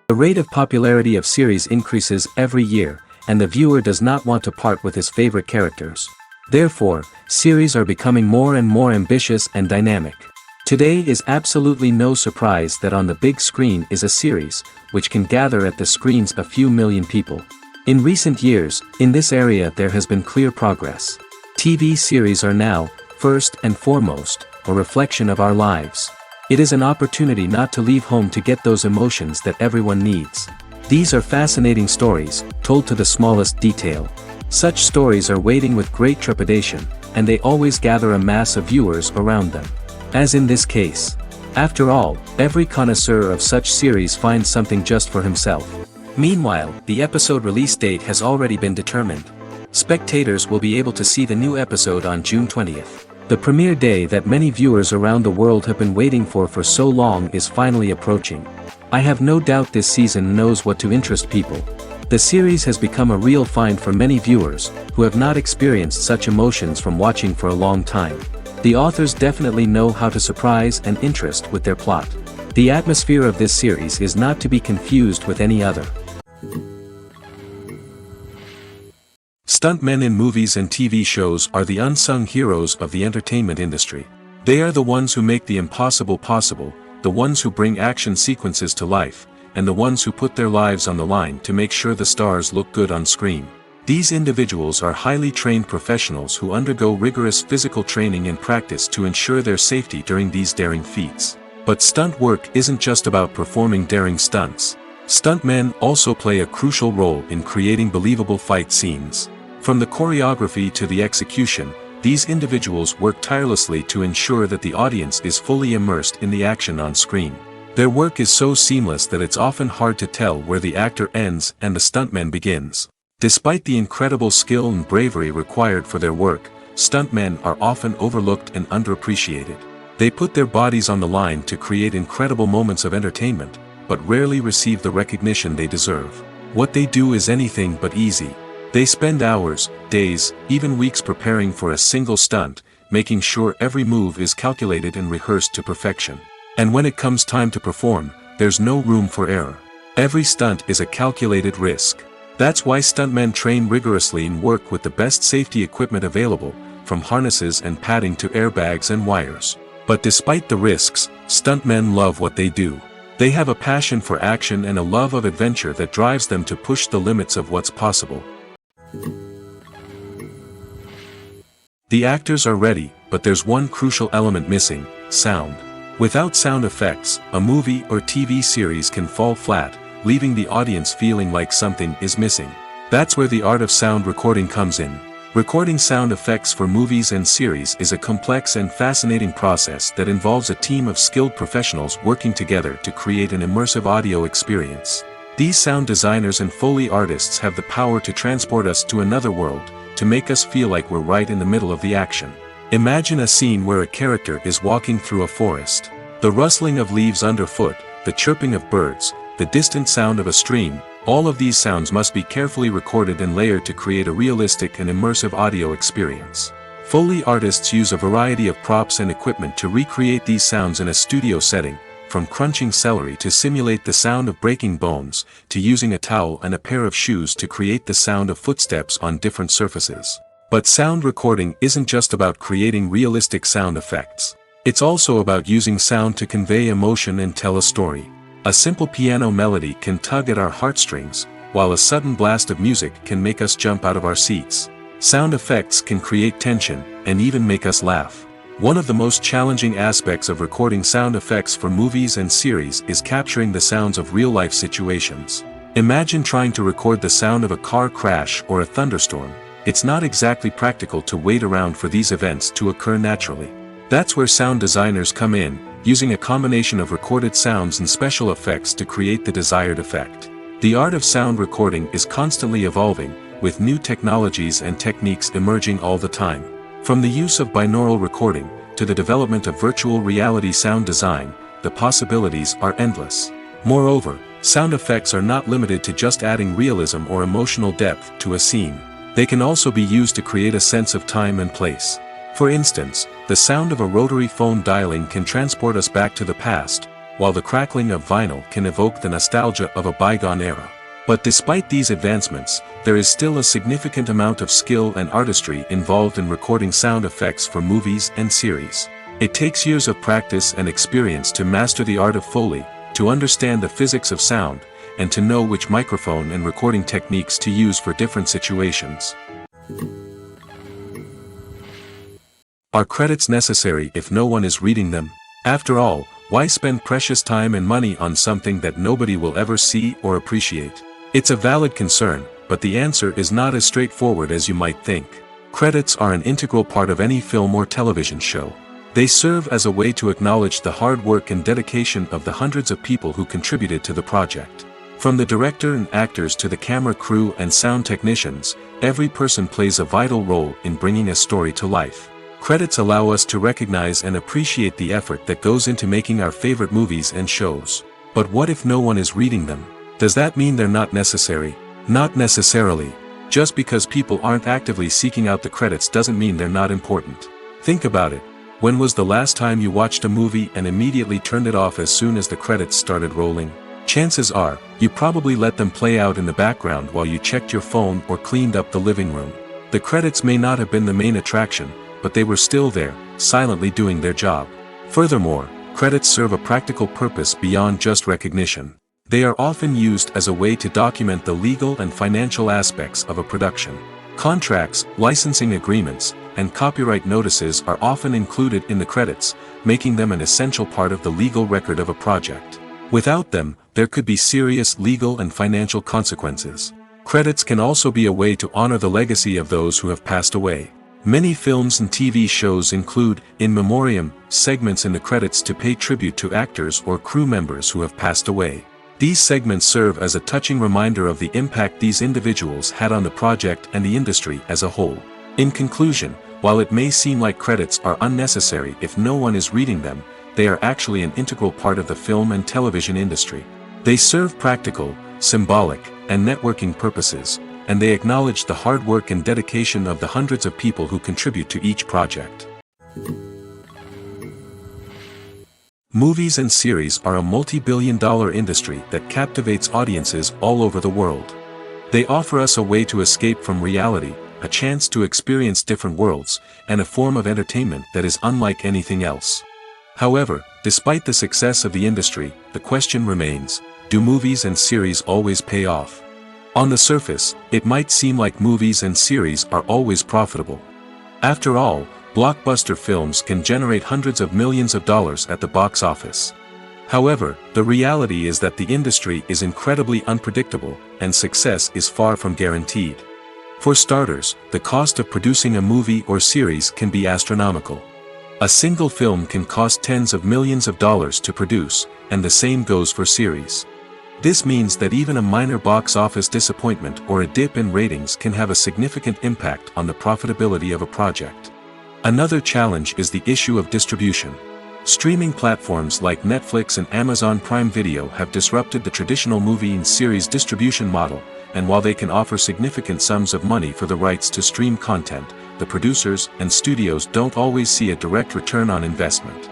The rate of popularity of series increases every year, and the viewer does not want to part with his favorite characters. Therefore, series are becoming more and more ambitious and dynamic. Today is absolutely no surprise that on the big screen is a series, which can gather at the screens a few million people. In recent years, in this area there has been clear progress. TV series are now, first and foremost, a reflection of our lives. It is an opportunity not to leave home to get those emotions that everyone needs. These are fascinating stories, told to the smallest detail. Such stories are waiting with great trepidation, and they always gather a mass of viewers around them. As in this case. After all, every connoisseur of such series finds something just for himself. Meanwhile, the episode release date has already been determined. Spectators will be able to see the new episode on June 20th. The premiere day that many viewers around the world have been waiting for so long is finally approaching. I have no doubt this season knows what to interest people. The series has become a real find for many viewers, who have not experienced such emotions from watching for a long time. The authors definitely know how to surprise and interest with their plot. The atmosphere of this series is not to be confused with any other. Stuntmen in movies and TV shows are the unsung heroes of the entertainment industry. They are the ones who make the impossible possible, the ones who bring action sequences to life, and the ones who put their lives on the line to make sure the stars look good on screen. These individuals are highly trained professionals who undergo rigorous physical training and practice to ensure their safety during these daring feats. But stunt work isn't just about performing daring stunts. Stuntmen also play a crucial role in creating believable fight scenes. From the choreography to the execution, these individuals work tirelessly to ensure that the audience is fully immersed in the action on screen. Their work is so seamless that it's often hard to tell where the actor ends and the stuntman begins. Despite the incredible skill and bravery required for their work, stuntmen are often overlooked and underappreciated. They put their bodies on the line to create incredible moments of entertainment, but rarely receive the recognition they deserve. What they do is anything but easy. They spend hours, days, even weeks preparing for a single stunt, making sure every move is calculated and rehearsed to perfection. And when it comes time to perform, there's no room for error. Every stunt is a calculated risk. That's why stuntmen train rigorously and work with the best safety equipment available, from harnesses and padding to airbags and wires. But despite the risks, stuntmen love what they do. They have a passion for action and a love of adventure that drives them to push the limits of what's possible. The actors are ready, but there's one crucial element missing: sound. Without sound effects, a movie or TV series can fall flat, leaving the audience feeling like something is missing. That's where the art of sound recording comes in. Recording sound effects for movies and series is a complex and fascinating process that involves a team of skilled professionals working together to create an immersive audio experience. These sound designers and Foley artists have the power to transport us to another world, to make us feel like we're right in the middle of the action. Imagine a scene where a character is walking through a forest. The rustling of leaves underfoot, the chirping of birds, the distant sound of a stream, all of these sounds must be carefully recorded and layered to create a realistic and immersive audio experience. Foley artists use a variety of props and equipment to recreate these sounds in a studio setting, from crunching celery to simulate the sound of breaking bones, to using a towel and a pair of shoes to create the sound of footsteps on different surfaces. But sound recording isn't just about creating realistic sound effects. It's also about using sound to convey emotion and tell a story. A simple piano melody can tug at our heartstrings, while a sudden blast of music can make us jump out of our seats. Sound effects can create tension, and even make us laugh. One of the most challenging aspects of recording sound effects for movies and series is capturing the sounds of real-life situations. Imagine trying to record the sound of a car crash or a thunderstorm. It's not exactly practical to wait around for these events to occur naturally. That's where sound designers come in, using a combination of recorded sounds and special effects to create the desired effect. The art of sound recording is constantly evolving, with new technologies and techniques emerging all the time. From the use of binaural recording, to the development of virtual reality sound design, the possibilities are endless. Moreover, sound effects are not limited to just adding realism or emotional depth to a scene. They can also be used to create a sense of time and place. For instance, the sound of a rotary phone dialing can transport us back to the past, while the crackling of vinyl can evoke the nostalgia of a bygone era. But despite these advancements, there is still a significant amount of skill and artistry involved in recording sound effects for movies and series. It takes years of practice and experience to master the art of Foley, to understand the physics of sound, and to know which microphone and recording techniques to use for different situations. Are credits necessary if no one is reading them? After all, why spend precious time and money on something that nobody will ever see or appreciate? It's a valid concern, but the answer is not as straightforward as you might think. Credits are an integral part of any film or television show. They serve as a way to acknowledge the hard work and dedication of the hundreds of people who contributed to the project. From the director and actors to the camera crew and sound technicians, every person plays a vital role in bringing a story to life. Credits allow us to recognize and appreciate the effort that goes into making our favorite movies and shows. But what if no one is reading them? Does that mean they're not necessary? Not necessarily. Just because people aren't actively seeking out the credits doesn't mean they're not important. Think about it. When was the last time you watched a movie and immediately turned it off as soon as the credits started rolling? Chances are, you probably let them play out in the background while you checked your phone or cleaned up the living room. The credits may not have been the main attraction, but they were still there, silently doing their job. Furthermore, credits serve a practical purpose beyond just recognition. They are often used as a way to document the legal and financial aspects of a production. Contracts, licensing agreements, and copyright notices are often included in the credits, making them an essential part of the legal record of a project. Without them, there could be serious legal and financial consequences. Credits can also be a way to honor the legacy of those who have passed away. Many films and TV shows include, in memoriam, segments in the credits to pay tribute to actors or crew members who have passed away. These segments serve as a touching reminder of the impact these individuals had on the project and the industry as a whole. In conclusion, while it may seem like credits are unnecessary if no one is reading them, they are actually an integral part of the film and television industry. They serve practical, symbolic, and networking purposes, and they acknowledge the hard work and dedication of the hundreds of people who contribute to each project. Movies and series are a multi-billion-dollar industry that captivates audiences all over the world. They offer us a way to escape from reality, a chance to experience different worlds, and a form of entertainment that is unlike anything else. However, despite the success of the industry, the question remains, do movies and series always pay off? On the surface, it might seem like movies and series are always profitable. After all, blockbuster films can generate hundreds of millions of dollars at the box office. However, the reality is that the industry is incredibly unpredictable, and success is far from guaranteed. For starters, the cost of producing a movie or series can be astronomical. A single film can cost tens of millions of dollars to produce, and the same goes for series. This means that even a minor box office disappointment or a dip in ratings can have a significant impact on the profitability of a project. Another challenge is the issue of distribution. Streaming platforms like Netflix and Amazon Prime Video have disrupted the traditional movie and series distribution model, and while they can offer significant sums of money for the rights to stream content, the producers and studios don't always see a direct return on investment.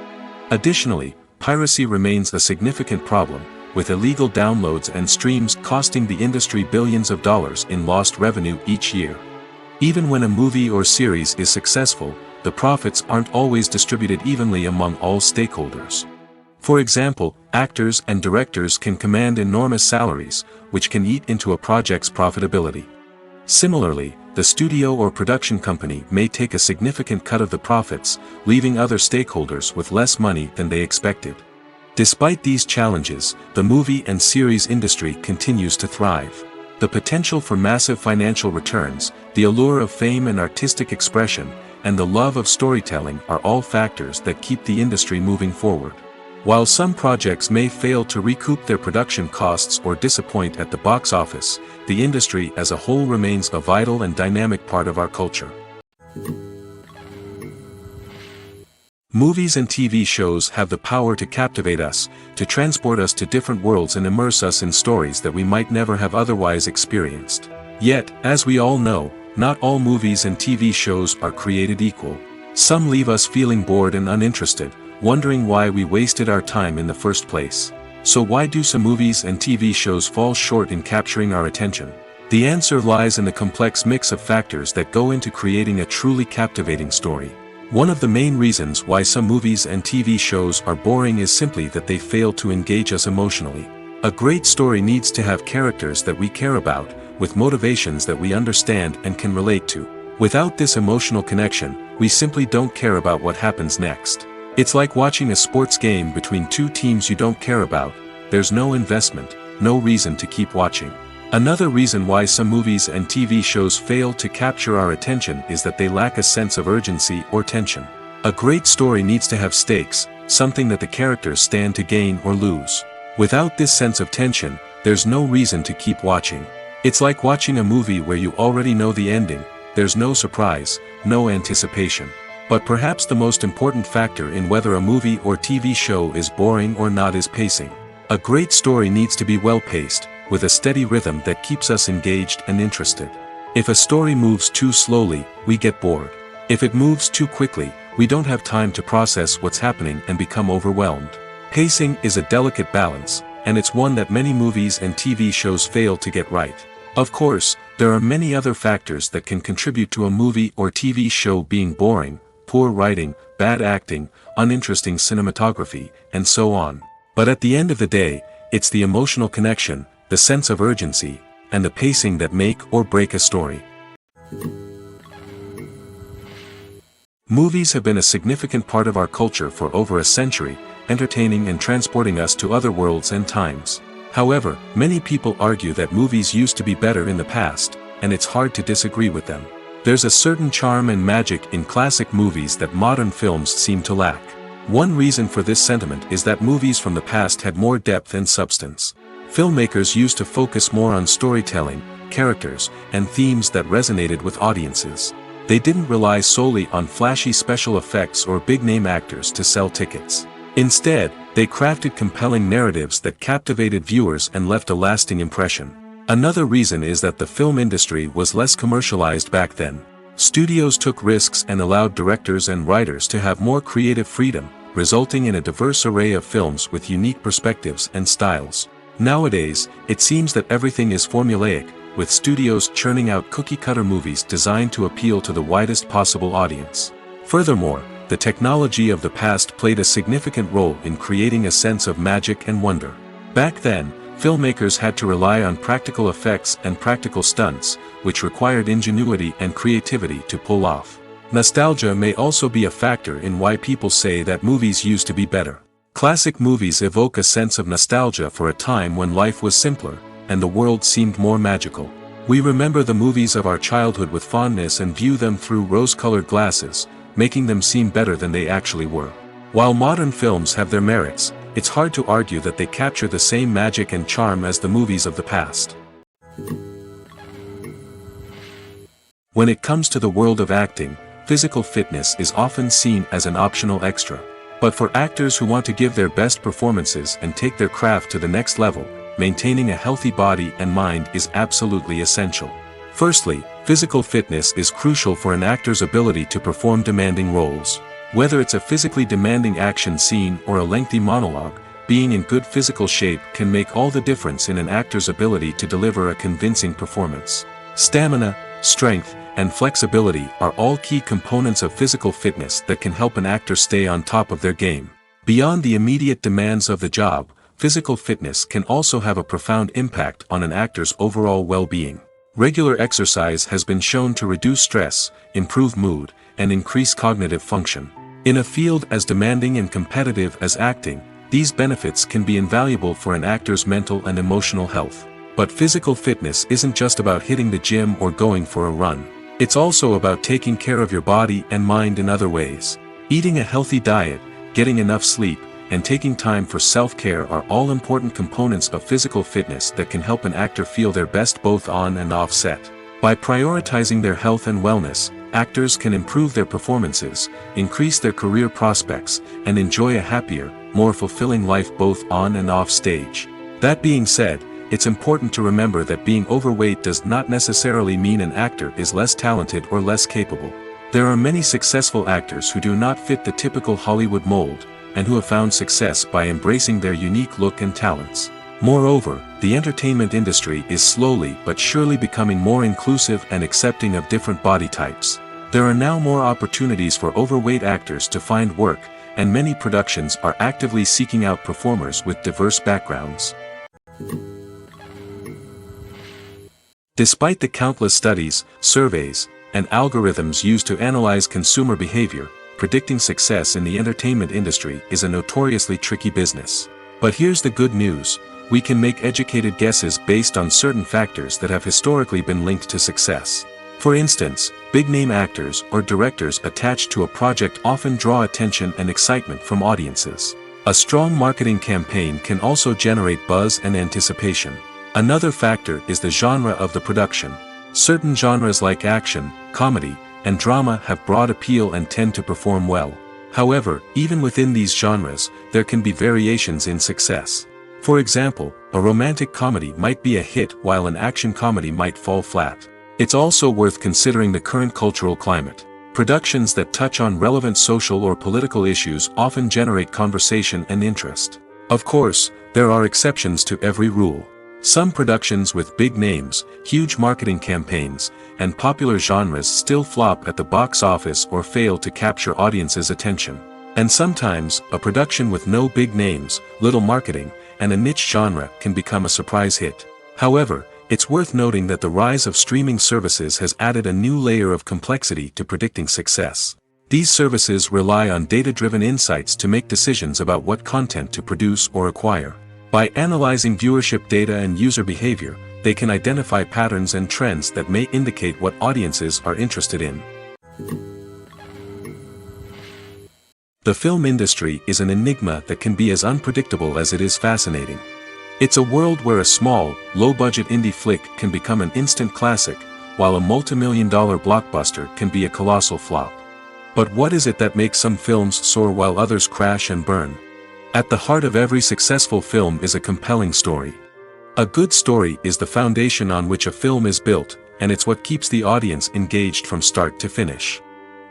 Additionally, piracy remains a significant problem, with illegal downloads and streams costing the industry billions of dollars in lost revenue each year. Even when a movie or series is successful, the profits aren't always distributed evenly among all stakeholders. For example, actors and directors can command enormous salaries, which can eat into a project's profitability. Similarly, the studio or production company may take a significant cut of the profits, leaving other stakeholders with less money than they expected. Despite these challenges, the movie and series industry continues to thrive. The potential for massive financial returns, the allure of fame and artistic expression, and the love of storytelling are all factors that keep the industry moving forward. While some projects may fail to recoup their production costs or disappoint at the box office, the industry as a whole remains a vital and dynamic part of our culture. Movies and TV shows have the power to captivate us, to transport us to different worlds and immerse us in stories that we might never have otherwise experienced. Yet, as we all know, not all movies and TV shows are created equal. Some leave us feeling bored and uninterested, wondering why we wasted our time in the first place. So why do some movies and TV shows fall short in capturing our attention? The answer lies in the complex mix of factors that go into creating a truly captivating story. One of the main reasons why some movies and TV shows are boring is simply that they fail to engage us emotionally. A great story needs to have characters that we care about, with motivations that we understand and can relate to. Without this emotional connection, we simply don't care about what happens next. It's like watching a sports game between two teams you don't care about. There's no investment, no reason to keep watching. Another reason why some movies and TV shows fail to capture our attention is that they lack a sense of urgency or tension. A great story needs to have stakes, something that the characters stand to gain or lose. Without this sense of tension, there's no reason to keep watching. It's like watching a movie where you already know the ending. There's no surprise, no anticipation. But perhaps the most important factor in whether a movie or TV show is boring or not is pacing. A great story needs to be well-paced, with a steady rhythm that keeps us engaged and interested. If a story moves too slowly, we get bored. If it moves too quickly, we don't have time to process what's happening and become overwhelmed. Pacing is a delicate balance, and it's one that many movies and TV shows fail to get right. Of course, there are many other factors that can contribute to a movie or TV show being boring: poor writing, bad acting, uninteresting cinematography, and so on. But at the end of the day, it's the emotional connection, the sense of urgency, and the pacing that make or break a story. Movies have been a significant part of our culture for over a century, entertaining and transporting us to other worlds and times. However, many people argue that movies used to be better in the past, and it's hard to disagree with them. There's a certain charm and magic in classic movies that modern films seem to lack. One reason for this sentiment is that movies from the past had more depth and substance. Filmmakers used to focus more on storytelling, characters, and themes that resonated with audiences. They didn't rely solely on flashy special effects or big-name actors to sell tickets. Instead, they crafted compelling narratives that captivated viewers and left a lasting impression. Another reason is that the film industry was less commercialized back then. Studios took risks and allowed directors and writers to have more creative freedom, resulting in a diverse array of films with unique perspectives and styles. Nowadays, it seems that everything is formulaic, with studios churning out cookie-cutter movies designed to appeal to the widest possible audience. Furthermore, the technology of the past played a significant role in creating a sense of magic and wonder. Back then, filmmakers had to rely on practical effects and practical stunts, which required ingenuity and creativity to pull off. Nostalgia may also be a factor in why people say that movies used to be better. Classic movies evoke a sense of nostalgia for a time when life was simpler, and the world seemed more magical. We remember the movies of our childhood with fondness and view them through rose-colored glasses, making them seem better than they actually were. While modern films have their merits, it's hard to argue that they capture the same magic and charm as the movies of the past. When it comes to the world of acting, physical fitness is often seen as an optional extra. But for actors who want to give their best performances and take their craft to the next level, maintaining a healthy body and mind is absolutely essential. Firstly, physical fitness is crucial for an actor's ability to perform demanding roles. Whether it's a physically demanding action scene or a lengthy monologue, being in good physical shape can make all the difference in an actor's ability to deliver a convincing performance. Stamina, strength, and flexibility are all key components of physical fitness that can help an actor stay on top of their game. Beyond the immediate demands of the job, physical fitness can also have a profound impact on an actor's overall well-being. Regular exercise has been shown to reduce stress, improve mood, and increase cognitive function. In a field as demanding and competitive as acting, these benefits can be invaluable for an actor's mental and emotional health. But physical fitness isn't just about hitting the gym or going for a run. It's also about taking care of your body and mind in other ways. Eating a healthy diet, getting enough sleep, and taking time for self-care are all important components of physical fitness that can help an actor feel their best both on and off set. By prioritizing their health and wellness, actors can improve their performances, increase their career prospects, and enjoy a happier, more fulfilling life both on and off stage. That being said, it's important to remember that being overweight does not necessarily mean an actor is less talented or less capable. There are many successful actors who do not fit the typical Hollywood mold, and who have found success by embracing their unique look and talents. Moreover, the entertainment industry is slowly but surely becoming more inclusive and accepting of different body types. There are now more opportunities for overweight actors to find work, and many productions are actively seeking out performers with diverse backgrounds. Despite the countless studies, surveys, and algorithms used to analyze consumer behavior, predicting success in the entertainment industry is a notoriously tricky business. But here's the good news: we can make educated guesses based on certain factors that have historically been linked to success. For instance, big-name actors or directors attached to a project often draw attention and excitement from audiences. A strong marketing campaign can also generate buzz and anticipation. Another factor is the genre of the production. Certain genres like action, comedy, and drama have broad appeal and tend to perform well. However, even within these genres, there can be variations in success. For example, a romantic comedy might be a hit while an action comedy might fall flat. It's also worth considering the current cultural climate. Productions that touch on relevant social or political issues often generate conversation and interest. Of course, there are exceptions to every rule. Some productions with big names, huge marketing campaigns, and popular genres still flop at the box office or fail to capture audiences' attention. And sometimes, a production with no big names, little marketing, and a niche genre can become a surprise hit. However, it's worth noting that the rise of streaming services has added a new layer of complexity to predicting success. These services rely on data-driven insights to make decisions about what content to produce or acquire. By analyzing viewership data and user behavior, they can identify patterns and trends that may indicate what audiences are interested in. The film industry is an enigma that can be as unpredictable as it is fascinating. It's a world where a small, low-budget indie flick can become an instant classic, while a multi-million-dollar blockbuster can be a colossal flop. But what is it that makes some films soar while others crash and burn? At the heart of every successful film is a compelling story. A good story is the foundation on which a film is built, and it's what keeps the audience engaged from start to finish.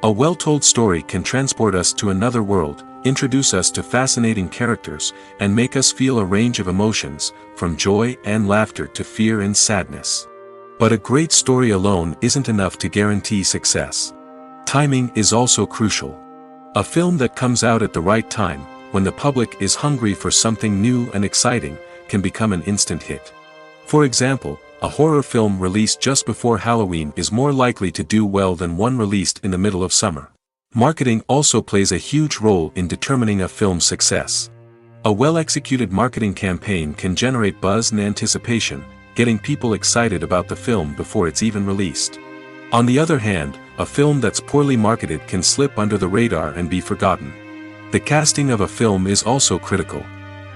A well-told story can transport us to another world, introduce us to fascinating characters, and make us feel a range of emotions, from joy and laughter to fear and sadness. But a great story alone isn't enough to guarantee success. Timing is also crucial. A film that comes out at the right time, when the public is hungry for something new and exciting, can become an instant hit. For example, a horror film released just before Halloween is more likely to do well than one released in the middle of summer. Marketing also plays a huge role in determining a film's success. A well-executed marketing campaign can generate buzz and anticipation, getting people excited about the film before it's even released. On the other hand, a film that's poorly marketed can slip under the radar and be forgotten. The casting of a film is also critical.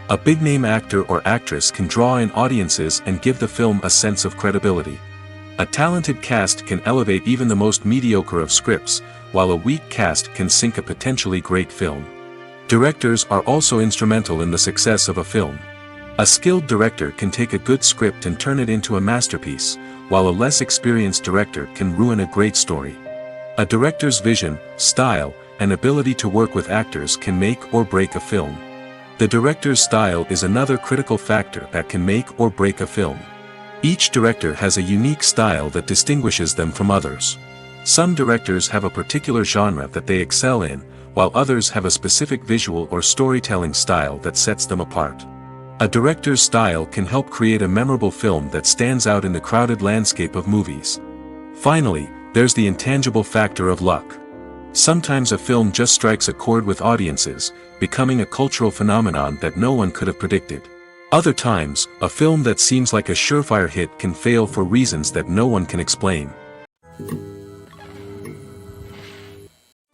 A big-name actor or actress can draw in audiences and give the film a sense of credibility. A talented cast can elevate even the most mediocre of scripts, while a weak cast can sink a potentially great film. Directors are also instrumental in the success of a film. A skilled director can take a good script and turn it into a masterpiece, while a less experienced director can ruin a great story. A director's vision, style, and ability to work with actors can make or break a film. The director's style is another critical factor that can make or break a film. Each director has a unique style that distinguishes them from others. Some directors have a particular genre that they excel in, while others have a specific visual or storytelling style that sets them apart. A director's style can help create a memorable film that stands out in the crowded landscape of movies. Finally, there's the intangible factor of luck. Sometimes a film just strikes a chord with audiences, becoming a cultural phenomenon that no one could have predicted. Other times, a film that seems like a surefire hit can fail for reasons that no one can explain.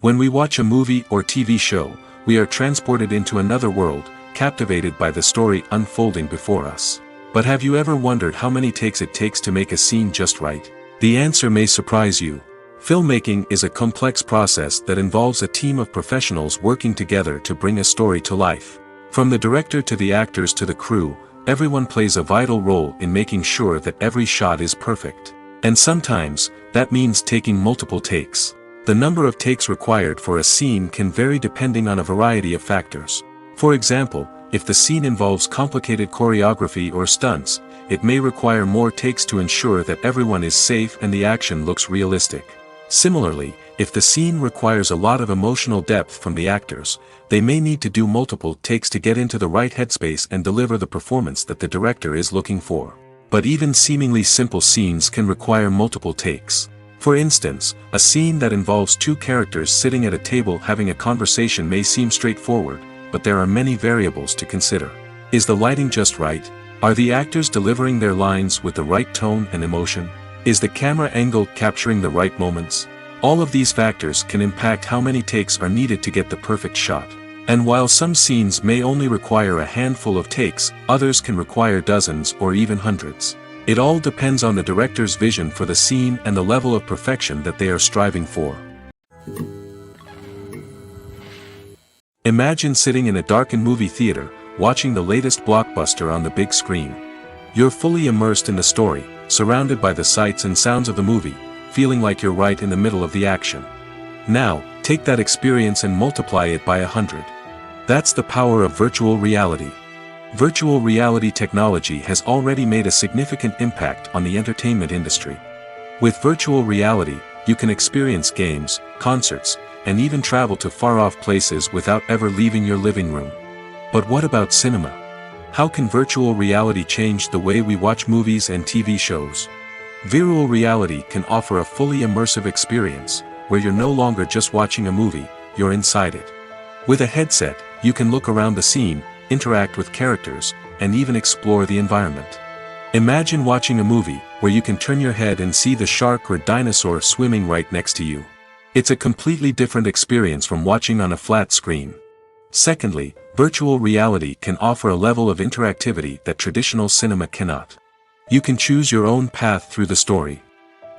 When we watch a movie or TV show, we are transported into another world, captivated by the story unfolding before us. But have you ever wondered how many takes it takes to make a scene just right? The answer may surprise you. Filmmaking is a complex process that involves a team of professionals working together to bring a story to life. From the director to the actors to the crew, everyone plays a vital role in making sure that every shot is perfect. And sometimes, that means taking multiple takes. The number of takes required for a scene can vary depending on a variety of factors. For example, if the scene involves complicated choreography or stunts, it may require more takes to ensure that everyone is safe and the action looks realistic. Similarly, if the scene requires a lot of emotional depth from the actors, they may need to do multiple takes to get into the right headspace and deliver the performance that the director is looking for. But even seemingly simple scenes can require multiple takes. For instance, a scene that involves two characters sitting at a table having a conversation may seem straightforward, but there are many variables to consider. Is the lighting just right? Are the actors delivering their lines with the right tone and emotion? Is the camera angle capturing the right moments? All of these factors can impact how many takes are needed to get the perfect shot. And while some scenes may only require a handful of takes, others can require dozens or even hundreds. It all depends on the director's vision for the scene and the level of perfection that they are striving for. Imagine sitting in a darkened movie theater, watching the latest blockbuster on the big screen. You're fully immersed in the story, surrounded by the sights and sounds of the movie, feeling like you're right in the middle of the action. Now, take that experience and multiply it by 100. That's the power of virtual reality. Virtual reality technology has already made a significant impact on the entertainment industry. With virtual reality, you can experience games, concerts, and even travel to far-off places without ever leaving your living room. But what about cinema? How can virtual reality change the way we watch movies and TV shows? Virtual reality can offer a fully immersive experience, where you're no longer just watching a movie, you're inside it. With a headset, you can look around the scene, interact with characters, and even explore the environment. Imagine watching a movie, where you can turn your head and see the shark or dinosaur swimming right next to you. It's a completely different experience from watching on a flat screen. Secondly, virtual reality can offer a level of interactivity that traditional cinema cannot. You can choose your own path through the story.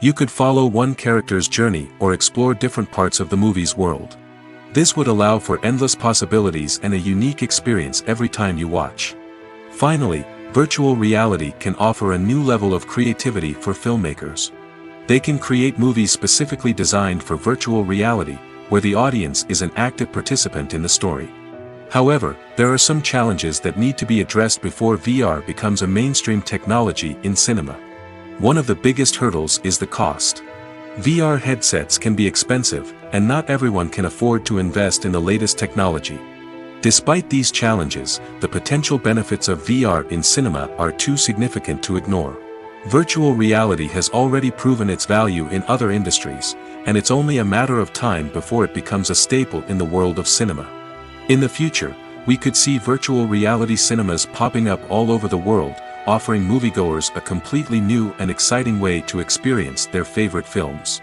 You could follow one character's journey or explore different parts of the movie's world. This would allow for endless possibilities and a unique experience every time you watch. Finally, virtual reality can offer a new level of creativity for filmmakers. They can create movies specifically designed for virtual reality, where the audience is an active participant in the story. However, there are some challenges that need to be addressed before VR becomes a mainstream technology in cinema. One of the biggest hurdles is the cost. VR headsets can be expensive, and not everyone can afford to invest in the latest technology. Despite these challenges, the potential benefits of VR in cinema are too significant to ignore. Virtual reality has already proven its value in other industries, and it's only a matter of time before it becomes a staple in the world of cinema. In the future, we could see virtual reality cinemas popping up all over the world, offering moviegoers a completely new and exciting way to experience their favorite films.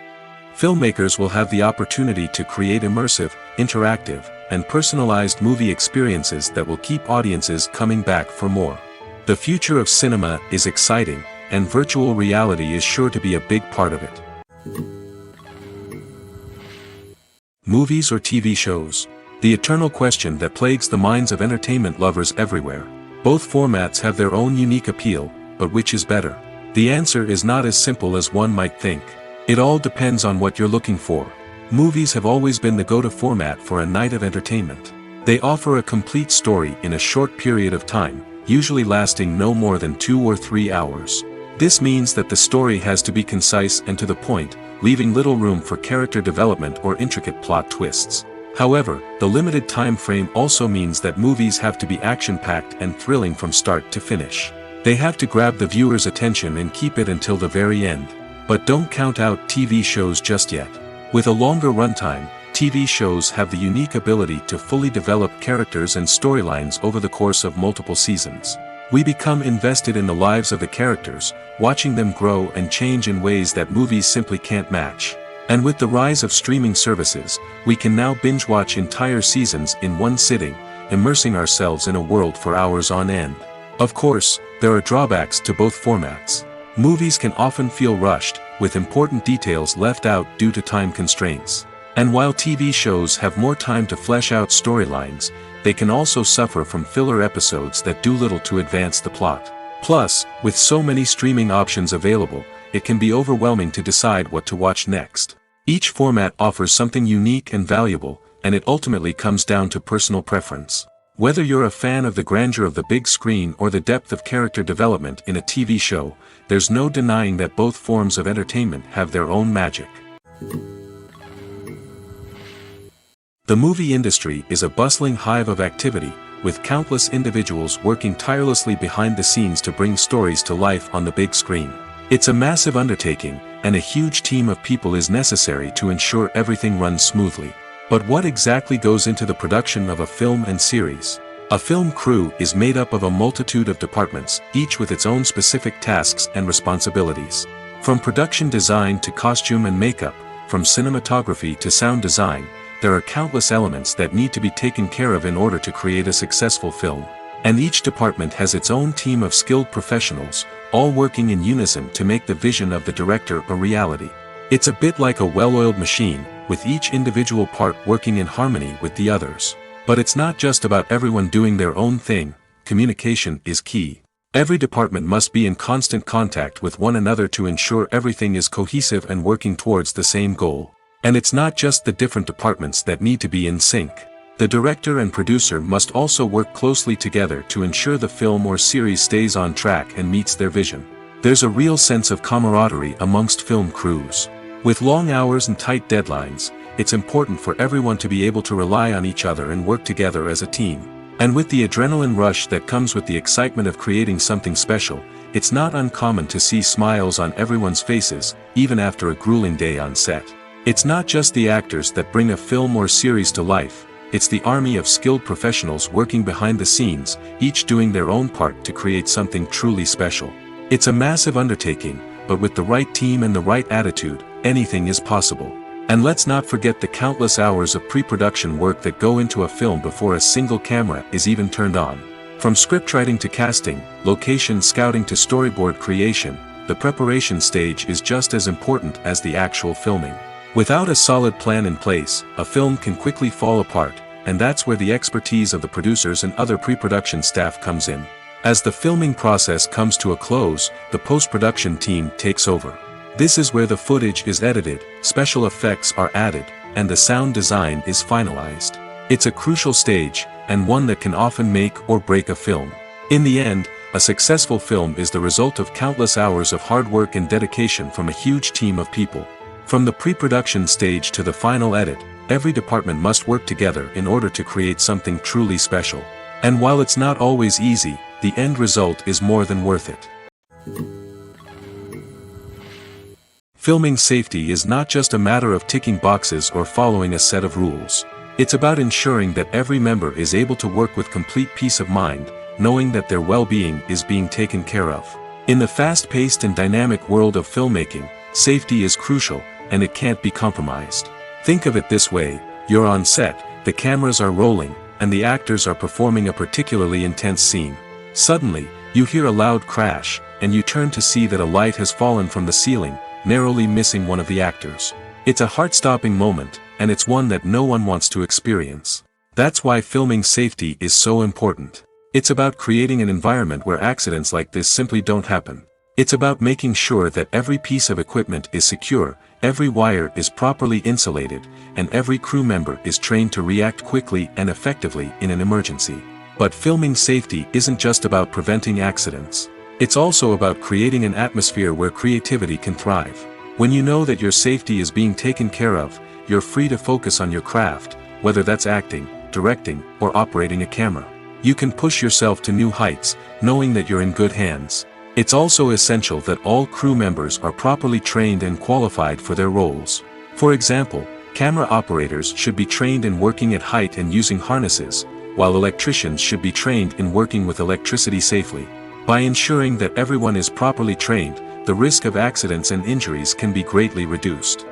Filmmakers will have the opportunity to create immersive, interactive, and personalized movie experiences that will keep audiences coming back for more. The future of cinema is exciting, and virtual reality is sure to be a big part of it. Movies or TV shows? The eternal question that plagues the minds of entertainment lovers everywhere. Both formats have their own unique appeal, but which is better? The answer is not as simple as one might think. It all depends on what you're looking for. Movies have always been the go-to format for a night of entertainment. They offer a complete story in a short period of time, usually lasting no more than 2 or 3 hours. This means that the story has to be concise and to the point, leaving little room for character development or intricate plot twists. However, the limited time frame also means that movies have to be action-packed and thrilling from start to finish. They have to grab the viewer's attention and keep it until the very end. But don't count out TV shows just yet. With a longer runtime, TV shows have the unique ability to fully develop characters and storylines over the course of multiple seasons. We become invested in the lives of the characters, watching them grow and change in ways that movies simply can't match. And with the rise of streaming services, we can now binge-watch entire seasons in one sitting, immersing ourselves in a world for hours on end. Of course, there are drawbacks to both formats. Movies can often feel rushed, with important details left out due to time constraints. And while TV shows have more time to flesh out storylines, they can also suffer from filler episodes that do little to advance the plot. Plus, with so many streaming options available, it can be overwhelming to decide what to watch next. Each format offers something unique and valuable, and it ultimately comes down to personal preference. Whether you're a fan of the grandeur of the big screen or the depth of character development in a TV show, there's no denying that both forms of entertainment have their own magic. The movie industry is a bustling hive of activity, with countless individuals working tirelessly behind the scenes to bring stories to life on the big screen. It's a massive undertaking, and a huge team of people is necessary to ensure everything runs smoothly. But what exactly goes into the production of a film and series? A film crew is made up of a multitude of departments, each with its own specific tasks and responsibilities. From production design to costume and makeup, from cinematography to sound design, there are countless elements that need to be taken care of in order to create a successful film. And each department has its own team of skilled professionals, all working in unison to make the vision of the director a reality. It's a bit like a well-oiled machine, with each individual part working in harmony with the others. But it's not just about everyone doing their own thing. Communication is key. Every department must be in constant contact with one another to ensure everything is cohesive and working towards the same goal. And it's not just the different departments that need to be in sync. The director and producer must also work closely together to ensure the film or series stays on track and meets their vision. There's a real sense of camaraderie amongst film crews. With long hours and tight deadlines, it's important for everyone to be able to rely on each other and work together as a team. And with the adrenaline rush that comes with the excitement of creating something special, it's not uncommon to see smiles on everyone's faces, even after a grueling day on set. It's not just the actors that bring a film or series to life, it's the army of skilled professionals working behind the scenes, each doing their own part to create something truly special. It's a massive undertaking, but with the right team and the right attitude, anything is possible. And let's not forget the countless hours of pre-production work that go into a film before a single camera is even turned on. From scriptwriting to casting, location scouting to storyboard creation, the preparation stage is just as important as the actual filming. Without a solid plan in place, a film can quickly fall apart, and that's where the expertise of the producers and other pre-production staff comes in. As the filming process comes to a close, the post-production team takes over. This is where the footage is edited, special effects are added, and the sound design is finalized. It's a crucial stage, and one that can often make or break a film. In the end, a successful film is the result of countless hours of hard work and dedication from a huge team of people. From the pre-production stage to the final edit, every department must work together in order to create something truly special. And while it's not always easy, the end result is more than worth it. Filming safety is not just a matter of ticking boxes or following a set of rules. It's about ensuring that every member is able to work with complete peace of mind, knowing that their well-being is being taken care of. In the fast-paced and dynamic world of filmmaking, safety is crucial, and it can't be compromised. Think of it this way: you're on set, the cameras are rolling, and the actors are performing a particularly intense scene. Suddenly, you hear a loud crash, and you turn to see that a light has fallen from the ceiling, narrowly missing one of the actors. It's a heart-stopping moment, and it's one that no one wants to experience. That's why filming safety is so important. It's about creating an environment where accidents like this simply don't happen. It's about making sure that every piece of equipment is secure, every wire is properly insulated, and every crew member is trained to react quickly and effectively in an emergency. But filming safety isn't just about preventing accidents. It's also about creating an atmosphere where creativity can thrive. When you know that your safety is being taken care of, you're free to focus on your craft, whether that's acting, directing, or operating a camera. You can push yourself to new heights, knowing that you're in good hands. It's also essential that all crew members are properly trained and qualified for their roles. For example, camera operators should be trained in working at height and using harnesses, while electricians should be trained in working with electricity safely. By ensuring that everyone is properly trained, the risk of accidents and injuries can be greatly reduced.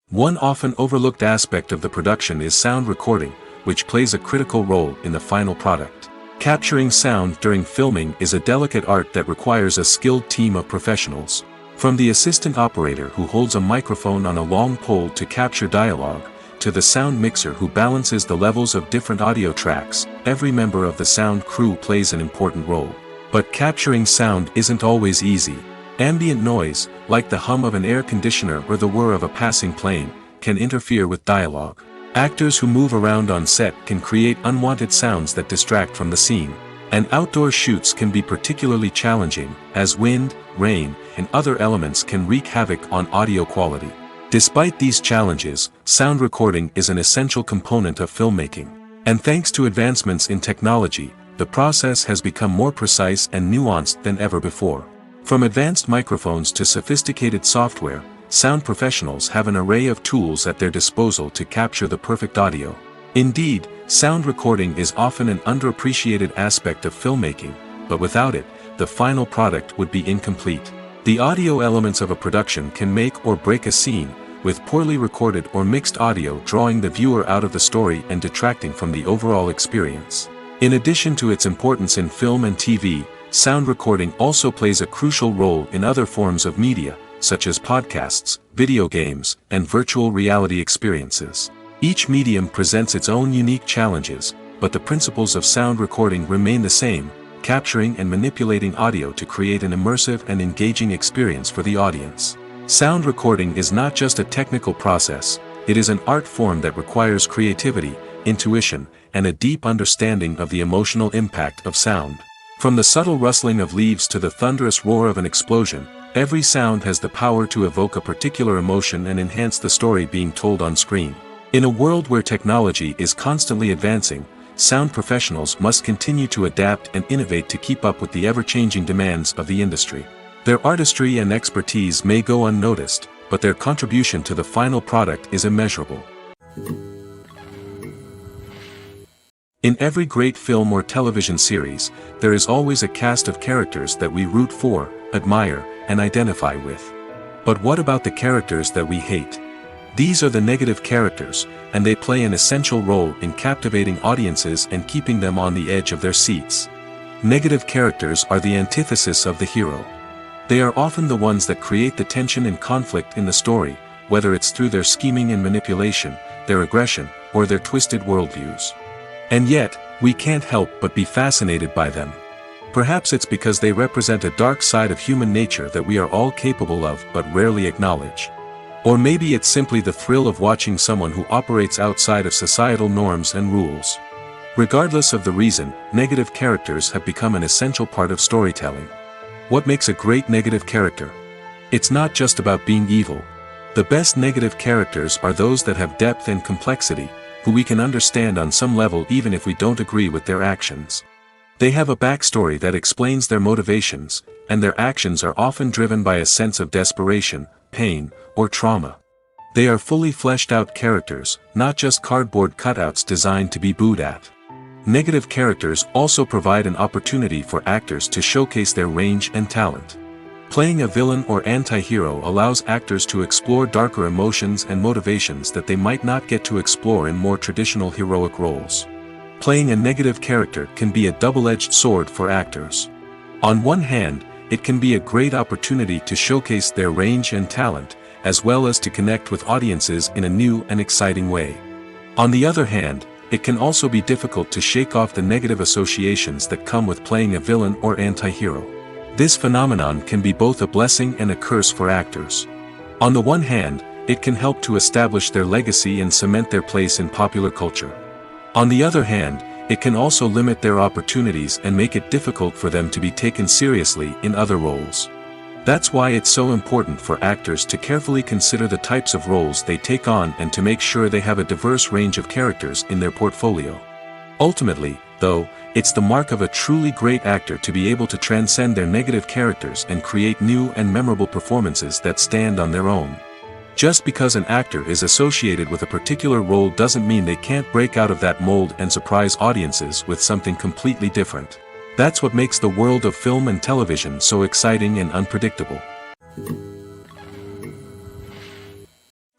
One often overlooked aspect of the production is sound recording, which plays a critical role in the final product. Capturing sound during filming is a delicate art that requires a skilled team of professionals. From the assistant operator who holds a microphone on a long pole to capture dialogue, to the sound mixer who balances the levels of different audio tracks, every member of the sound crew plays an important role. But capturing sound isn't always easy. Ambient noise, like the hum of an air conditioner or the whir of a passing plane, can interfere with dialogue. Actors who move around on set can create unwanted sounds that distract from the scene. And outdoor shoots can be particularly challenging, as wind, rain, and other elements can wreak havoc on audio quality. Despite these challenges, sound recording is an essential component of filmmaking. And thanks to advancements in technology, the process has become more precise and nuanced than ever before. From advanced microphones to sophisticated software, sound professionals have an array of tools at their disposal to capture the perfect audio. Indeed, sound recording is often an underappreciated aspect of filmmaking, but without it, the final product would be incomplete. The audio elements of a production can make or break a scene, with poorly recorded or mixed audio drawing the viewer out of the story and detracting from the overall experience. In addition to its importance in film and TV, sound recording also plays a crucial role in other forms of media, such as podcasts, video games, and virtual reality experiences. Each medium presents its own unique challenges, but the principles of sound recording remain the same, capturing and manipulating audio to create an immersive and engaging experience for the audience. Sound recording is not just a technical process, it is an art form that requires creativity, intuition, and a deep understanding of the emotional impact of sound. From the subtle rustling of leaves to the thunderous roar of an explosion, every sound has the power to evoke a particular emotion and enhance the story being told on screen. In a world where technology is constantly advancing, sound professionals must continue to adapt and innovate to keep up with the ever-changing demands of the industry. Their artistry and expertise may go unnoticed, but their contribution to the final product is immeasurable. In every great film or television series, there is always a cast of characters that we root for, admire, and identify with. But what about the characters that we hate? These are the negative characters, and they play an essential role in captivating audiences and keeping them on the edge of their seats. Negative characters are the antithesis of the hero. They are often the ones that create the tension and conflict in the story, whether it's through their scheming and manipulation, their aggression, or their twisted worldviews. And yet, we can't help but be fascinated by them. Perhaps it's because they represent a dark side of human nature that we are all capable of but rarely acknowledge. Or maybe it's simply the thrill of watching someone who operates outside of societal norms and rules. Regardless of the reason, negative characters have become an essential part of storytelling. What makes a great negative character? It's not just about being evil. The best negative characters are those that have depth and complexity, who we can understand on some level even if we don't agree with their actions. They have a backstory that explains their motivations, and their actions are often driven by a sense of desperation, pain, or trauma. They are fully fleshed out characters, not just cardboard cutouts designed to be booed at. Negative characters also provide an opportunity for actors to showcase their range and talent. Playing a villain or anti-hero allows actors to explore darker emotions and motivations that they might not get to explore in more traditional heroic roles. Playing a negative character can be a double-edged sword for actors. On one hand, it can be a great opportunity to showcase their range and talent, as well as to connect with audiences in a new and exciting way. On the other hand, it can also be difficult to shake off the negative associations that come with playing a villain or anti-hero. This phenomenon can be both a blessing and a curse for actors. On the one hand, it can help to establish their legacy and cement their place in popular culture. On the other hand, it can also limit their opportunities and make it difficult for them to be taken seriously in other roles. That's why it's so important for actors to carefully consider the types of roles they take on and to make sure they have a diverse range of characters in their portfolio. Ultimately, though, it's the mark of a truly great actor to be able to transcend their negative characters and create new and memorable performances that stand on their own. Just because an actor is associated with a particular role doesn't mean they can't break out of that mold and surprise audiences with something completely different. That's what makes the world of film and television so exciting and unpredictable.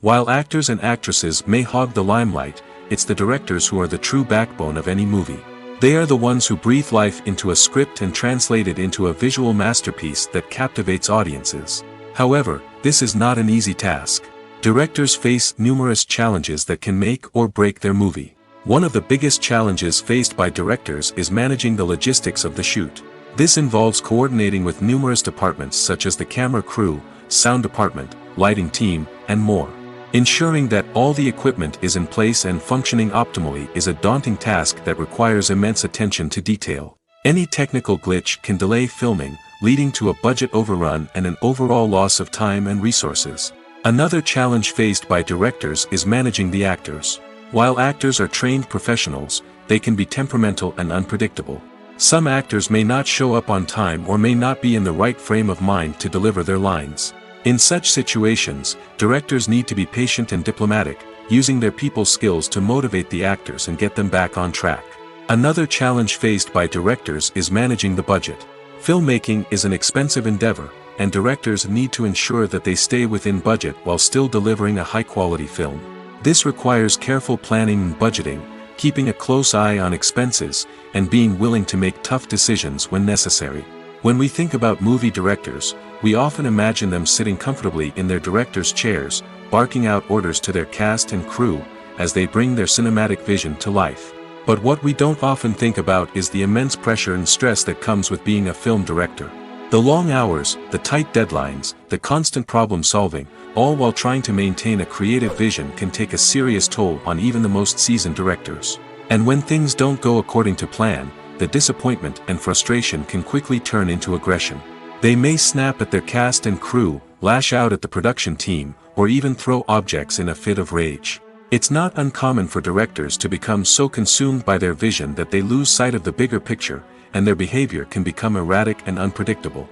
While actors and actresses may hog the limelight, it's the directors who are the true backbone of any movie. They are the ones who breathe life into a script and translate it into a visual masterpiece that captivates audiences. However, this is not an easy task. Directors face numerous challenges that can make or break their movie. One of the biggest challenges faced by directors is managing the logistics of the shoot. This involves coordinating with numerous departments such as the camera crew, sound department, lighting team, and more. Ensuring that all the equipment is in place and functioning optimally is a daunting task that requires immense attention to detail. Any technical glitch can delay filming, leading to a budget overrun and an overall loss of time and resources. Another challenge faced by directors is managing the actors. While actors are trained professionals, they can be temperamental and unpredictable. Some actors may not show up on time or may not be in the right frame of mind to deliver their lines. In such situations, directors need to be patient and diplomatic, using their people skills to motivate the actors and get them back on track. Another challenge faced by directors is managing the budget. Filmmaking is an expensive endeavor, and directors need to ensure that they stay within budget while still delivering a high-quality film. This requires careful planning and budgeting, keeping a close eye on expenses, and being willing to make tough decisions when necessary. When we think about movie directors, we often imagine them sitting comfortably in their director's chairs, barking out orders to their cast and crew, as they bring their cinematic vision to life. But what we don't often think about is the immense pressure and stress that comes with being a film director. The long hours, the tight deadlines, the constant problem solving, all while trying to maintain a creative vision can take a serious toll on even the most seasoned directors. And when things don't go according to plan, the disappointment and frustration can quickly turn into aggression. They may snap at their cast and crew, lash out at the production team, or even throw objects in a fit of rage. It's not uncommon for directors to become so consumed by their vision that they lose sight of the bigger picture, and their behavior can become erratic and unpredictable.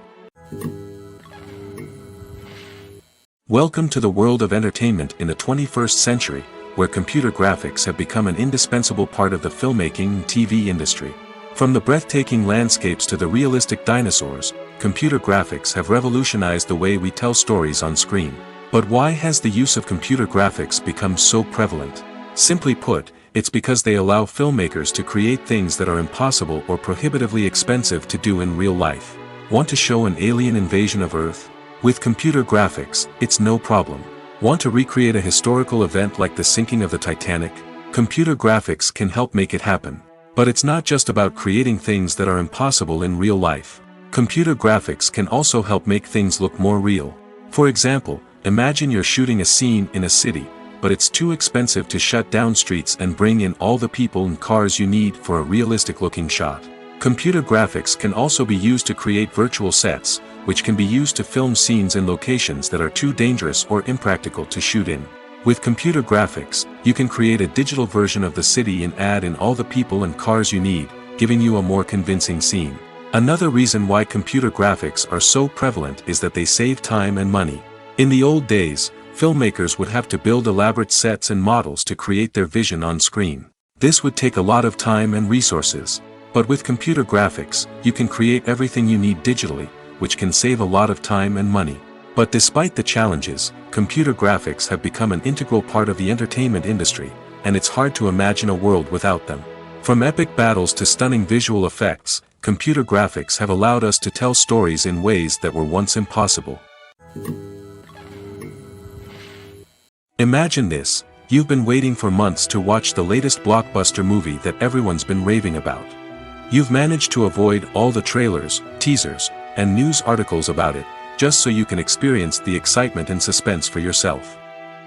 Welcome to the world of entertainment in the 21st century, where computer graphics have become an indispensable part of the filmmaking and TV industry. From the breathtaking landscapes to the realistic dinosaurs, computer graphics have revolutionized the way we tell stories on screen. But why has the use of computer graphics become so prevalent? Simply put, it's because they allow filmmakers to create things that are impossible or prohibitively expensive to do in real life. Want to show an alien invasion of Earth? With computer graphics, it's no problem. Want to recreate a historical event like the sinking of the Titanic? Computer graphics can help make it happen. But it's not just about creating things that are impossible in real life. Computer graphics can also help make things look more real. For example, imagine you're shooting a scene in a city, but it's too expensive to shut down streets and bring in all the people and cars you need for a realistic-looking shot. Computer graphics can also be used to create virtual sets, which can be used to film scenes in locations that are too dangerous or impractical to shoot in. With computer graphics, you can create a digital version of the city and add in all the people and cars you need, giving you a more convincing scene. Another reason why computer graphics are so prevalent is that they save time and money. In the old days, filmmakers would have to build elaborate sets and models to create their vision on screen. This would take a lot of time and resources. But with computer graphics, you can create everything you need digitally, which can save a lot of time and money. But despite the challenges, computer graphics have become an integral part of the entertainment industry, and it's hard to imagine a world without them. From epic battles to stunning visual effects, computer graphics have allowed us to tell stories in ways that were once impossible. Imagine this: you've been waiting for months to watch the latest blockbuster movie that everyone's been raving about. You've managed to avoid all the trailers, teasers, and news articles about it, just so you can experience the excitement and suspense for yourself.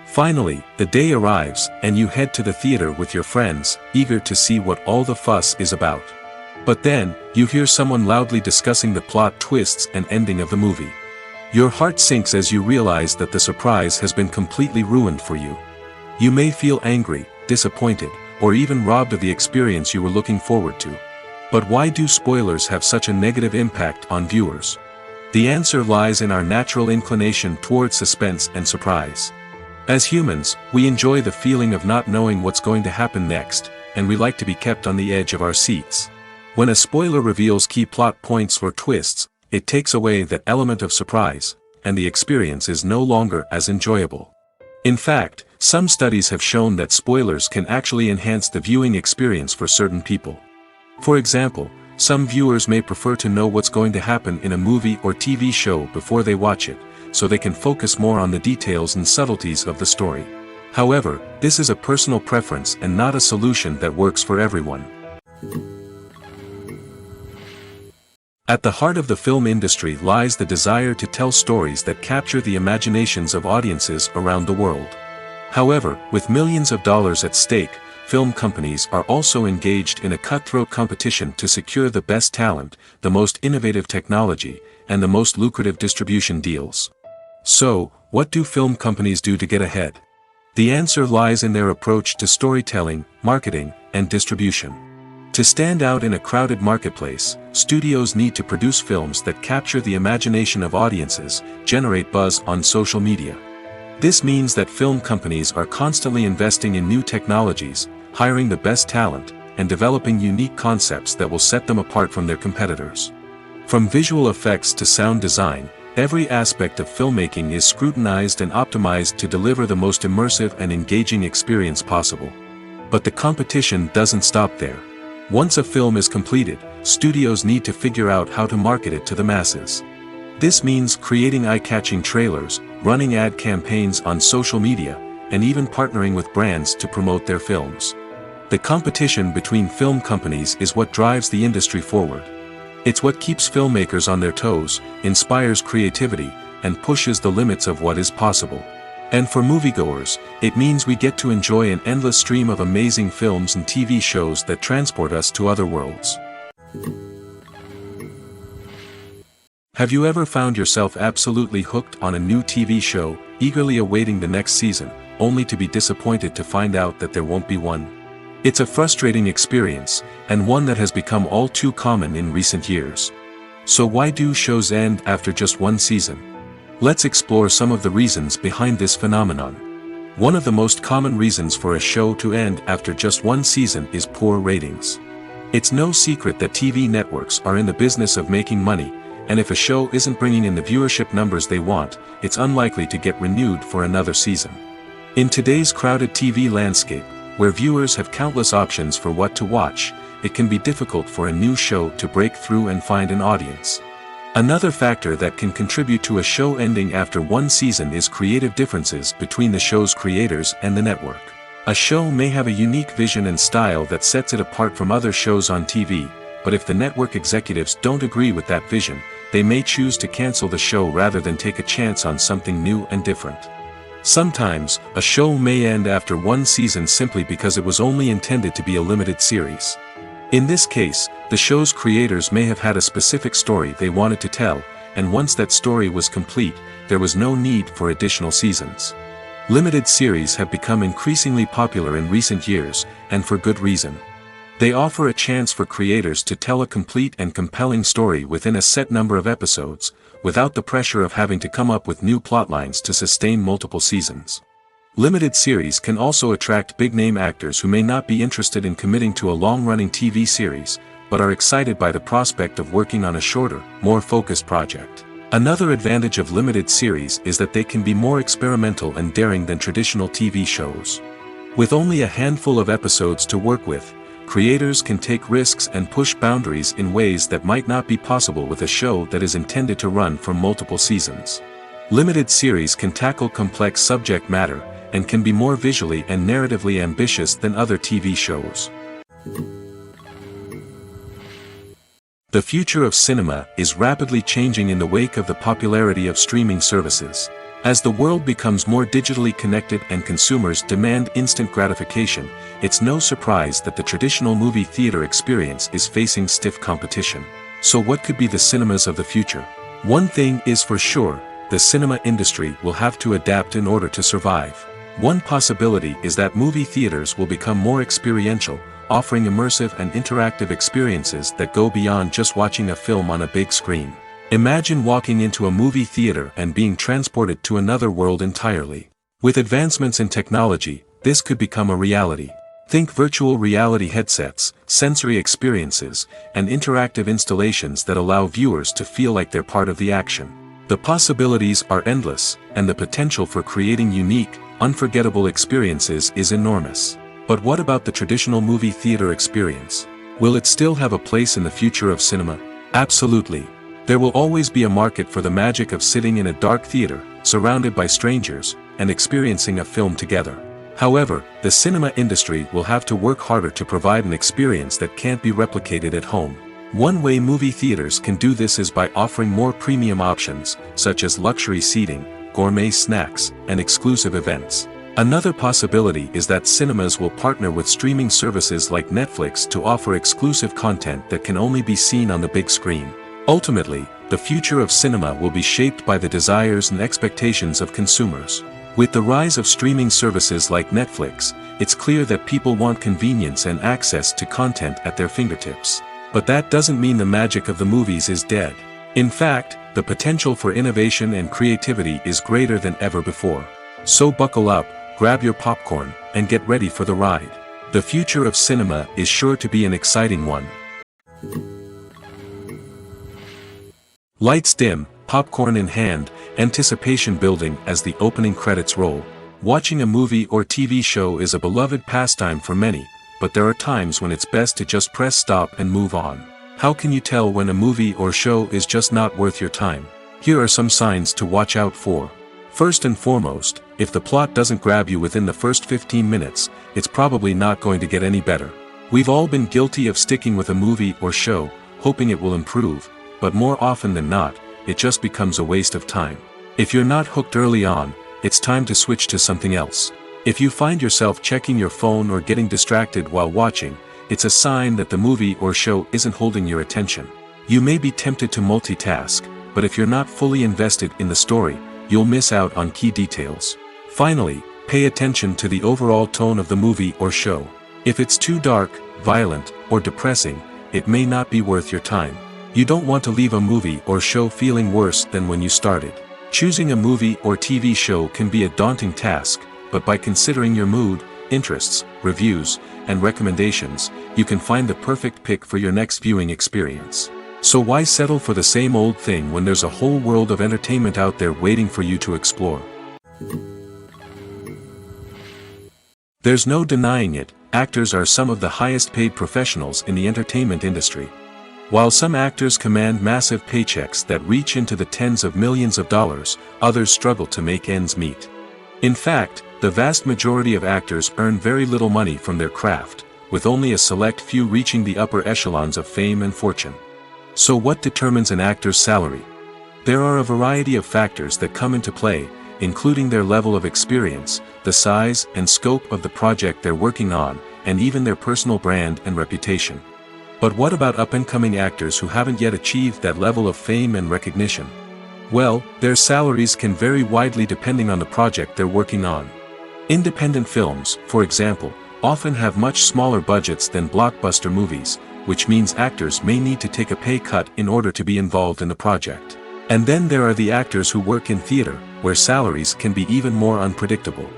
Finally, the day arrives, and you head to the theater with your friends, eager to see what all the fuss is about. But then, you hear someone loudly discussing the plot twists and ending of the movie. Your heart sinks as you realize that the surprise has been completely ruined for you. You may feel angry, disappointed, or even robbed of the experience you were looking forward to. But why do spoilers have such a negative impact on viewers? The answer lies in our natural inclination towards suspense and surprise. As humans, we enjoy the feeling of not knowing what's going to happen next, and we like to be kept on the edge of our seats. When a spoiler reveals key plot points or twists, it takes away that element of surprise, and the experience is no longer as enjoyable. In fact, some studies have shown that spoilers can actually enhance the viewing experience for certain people. For example, some viewers may prefer to know what's going to happen in a movie or TV show before they watch it, so they can focus more on the details and subtleties of the story. However, this is a personal preference and not a solution that works for everyone. At the heart of the film industry lies the desire to tell stories that capture the imaginations of audiences around the world. However, with millions of dollars at stake, film companies are also engaged in a cutthroat competition to secure the best talent, the most innovative technology, and the most lucrative distribution deals. So, what do film companies do to get ahead? The answer lies in their approach to storytelling, marketing, and distribution. To stand out in a crowded marketplace, studios need to produce films that capture the imagination of audiences, generate buzz on social media. This means that film companies are constantly investing in new technologies, hiring the best talent, and developing unique concepts that will set them apart from their competitors. From visual effects to sound design, every aspect of filmmaking is scrutinized and optimized to deliver the most immersive and engaging experience possible. But the competition doesn't stop there. Once a film is completed, studios need to figure out how to market it to the masses. This means creating eye-catching trailers, running ad campaigns on social media, and even partnering with brands to promote their films. The competition between film companies is what drives the industry forward. It's what keeps filmmakers on their toes, inspires creativity, and pushes the limits of what is possible. And for moviegoers, it means we get to enjoy an endless stream of amazing films and TV shows that transport us to other worlds. Have you ever found yourself absolutely hooked on a new TV show, eagerly awaiting the next season, only to be disappointed to find out that there won't be one? It's a frustrating experience, and one that has become all too common in recent years. So why do shows end after just one season? Let's explore some of the reasons behind this phenomenon. One of the most common reasons for a show to end after just one season is poor ratings. It's no secret that TV networks are in the business of making money, and if a show isn't bringing in the viewership numbers they want, it's unlikely to get renewed for another season. In today's crowded TV landscape, where viewers have countless options for what to watch, it can be difficult for a new show to break through and find an audience. Another factor that can contribute to a show ending after one season is creative differences between the show's creators and the network. A show may have a unique vision and style that sets it apart from other shows on TV, but if the network executives don't agree with that vision, they may choose to cancel the show rather than take a chance on something new and different. Sometimes, a show may end after one season simply because it was only intended to be a limited series. In this case, the show's creators may have had a specific story they wanted to tell, and once that story was complete, there was no need for additional seasons. Limited series have become increasingly popular in recent years, and for good reason. They offer a chance for creators to tell a complete and compelling story within a set number of episodes, without the pressure of having to come up with new plotlines to sustain multiple seasons. Limited series can also attract big-name actors who may not be interested in committing to a long-running TV series, but are excited by the prospect of working on a shorter, more focused project. Another advantage of limited series is that they can be more experimental and daring than traditional TV shows. With only a handful of episodes to work with, creators can take risks and push boundaries in ways that might not be possible with a show that is intended to run for multiple seasons. Limited series can tackle complex subject matter, and can be more visually and narratively ambitious than other TV shows. The future of cinema is rapidly changing in the wake of the popularity of streaming services. As the world becomes more digitally connected and consumers demand instant gratification, it's no surprise that the traditional movie theater experience is facing stiff competition. So what could be the cinemas of the future? One thing is for sure, the cinema industry will have to adapt in order to survive. One possibility is that movie theaters will become more experiential, offering immersive and interactive experiences that go beyond just watching a film on a big screen. Imagine walking into a movie theater and being transported to another world entirely. With advancements in technology, this could become a reality. Think virtual reality headsets, sensory experiences, and interactive installations that allow viewers to feel like they're part of the action. The possibilities are endless, and the potential for creating unique, unforgettable experiences is enormous. But what about the traditional movie theater experience? Will it still have a place in the future of cinema? Absolutely. There will always be a market for the magic of sitting in a dark theater, surrounded by strangers, and experiencing a film together. However, the cinema industry will have to work harder to provide an experience that can't be replicated at home. One way movie theaters can do this is by offering more premium options, such as luxury seating, gourmet snacks, and exclusive events. Another possibility is that cinemas will partner with streaming services like Netflix to offer exclusive content that can only be seen on the big screen. Ultimately, the future of cinema will be shaped by the desires and expectations of consumers. With the rise of streaming services like Netflix, it's clear that people want convenience and access to content at their fingertips. But that doesn't mean the magic of the movies is dead. In fact, the potential for innovation and creativity is greater than ever before. So buckle up, grab your popcorn, and get ready for the ride. The future of cinema is sure to be an exciting one. Lights dim, popcorn in hand, anticipation building as the opening credits roll. Watching a movie or TV show is a beloved pastime for many, but there are times when it's best to just press stop and move on. How can you tell when a movie or show is just not worth your time? Here are some signs to watch out for. First and foremost, if the plot doesn't grab you within the first 15 minutes, it's probably not going to get any better. We've all been guilty of sticking with a movie or show, hoping it will improve, but more often than not, it just becomes a waste of time. If you're not hooked early on, it's time to switch to something else. If you find yourself checking your phone or getting distracted while watching, it's a sign that the movie or show isn't holding your attention. You may be tempted to multitask, but if you're not fully invested in the story, you'll miss out on key details. Finally, pay attention to the overall tone of the movie or show. If it's too dark, violent, or depressing, it may not be worth your time. You don't want to leave a movie or show feeling worse than when you started. Choosing a movie or TV show can be a daunting task, but by considering your mood, interests, reviews, and recommendations, you can find the perfect pick for your next viewing experience. So why settle for the same old thing when there's a whole world of entertainment out there waiting for you to explore? There's no denying it, actors are some of the highest paid professionals in the entertainment industry. While some actors command massive paychecks that reach into the tens of millions of dollars, others struggle to make ends meet. In fact, the vast majority of actors earn very little money from their craft, with only a select few reaching the upper echelons of fame and fortune. So what determines an actor's salary? There are a variety of factors that come into play, including their level of experience, the size and scope of the project they're working on, and even their personal brand and reputation. But what about up-and-coming actors who haven't yet achieved that level of fame and recognition? Well, their salaries can vary widely depending on the project they're working on. Independent films, for example, often have much smaller budgets than blockbuster movies, which means actors may need to take a pay cut in order to be involved in the project. And then there are the actors who work in theater, where salaries can be even more unpredictable.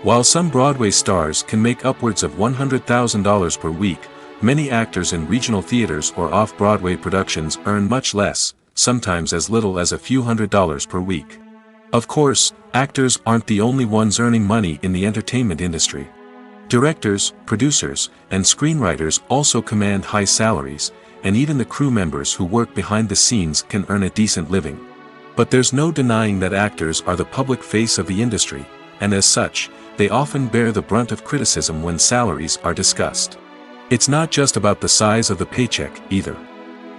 While some Broadway stars can make upwards of $100,000 per week, many actors in regional theaters or off-Broadway productions earn much less, sometimes as little as a few $100s per week. Of course, actors aren't the only ones earning money in the entertainment industry. Directors, producers, and screenwriters also command high salaries, and even the crew members who work behind the scenes can earn a decent living. But there's no denying that actors are the public face of the industry, and as such, they often bear the brunt of criticism when salaries are discussed. It's not just about the size of the paycheck, either.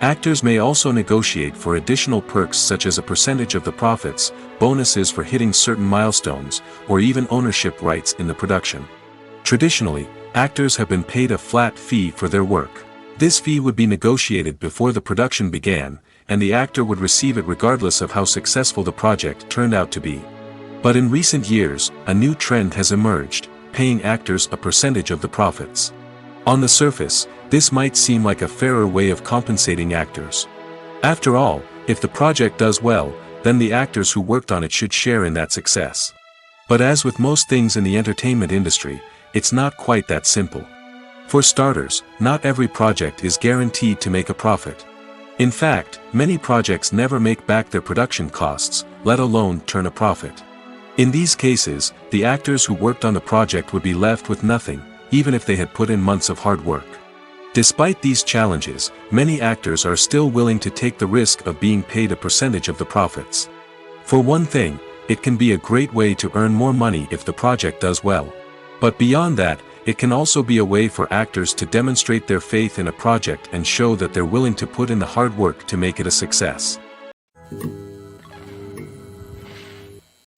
Actors may also negotiate for additional perks such as a percentage of the profits, bonuses for hitting certain milestones, or even ownership rights in the production. Traditionally, actors have been paid a flat fee for their work. This fee would be negotiated before the production began, and the actor would receive it regardless of how successful the project turned out to be. But in recent years, a new trend has emerged, paying actors a percentage of the profits. On the surface, this might seem like a fairer way of compensating actors. After all, if the project does well, then the actors who worked on it should share in that success. But as with most things in the entertainment industry, it's not quite that simple. For starters, not every project is guaranteed to make a profit. In fact, many projects never make back their production costs, let alone turn a profit. In these cases, the actors who worked on the project would be left with nothing, even if they had put in months of hard work. Despite these challenges, many actors are still willing to take the risk of being paid a percentage of the profits. For one thing, it can be a great way to earn more money if the project does well. But beyond that, it can also be a way for actors to demonstrate their faith in a project and show that they're willing to put in the hard work to make it a success.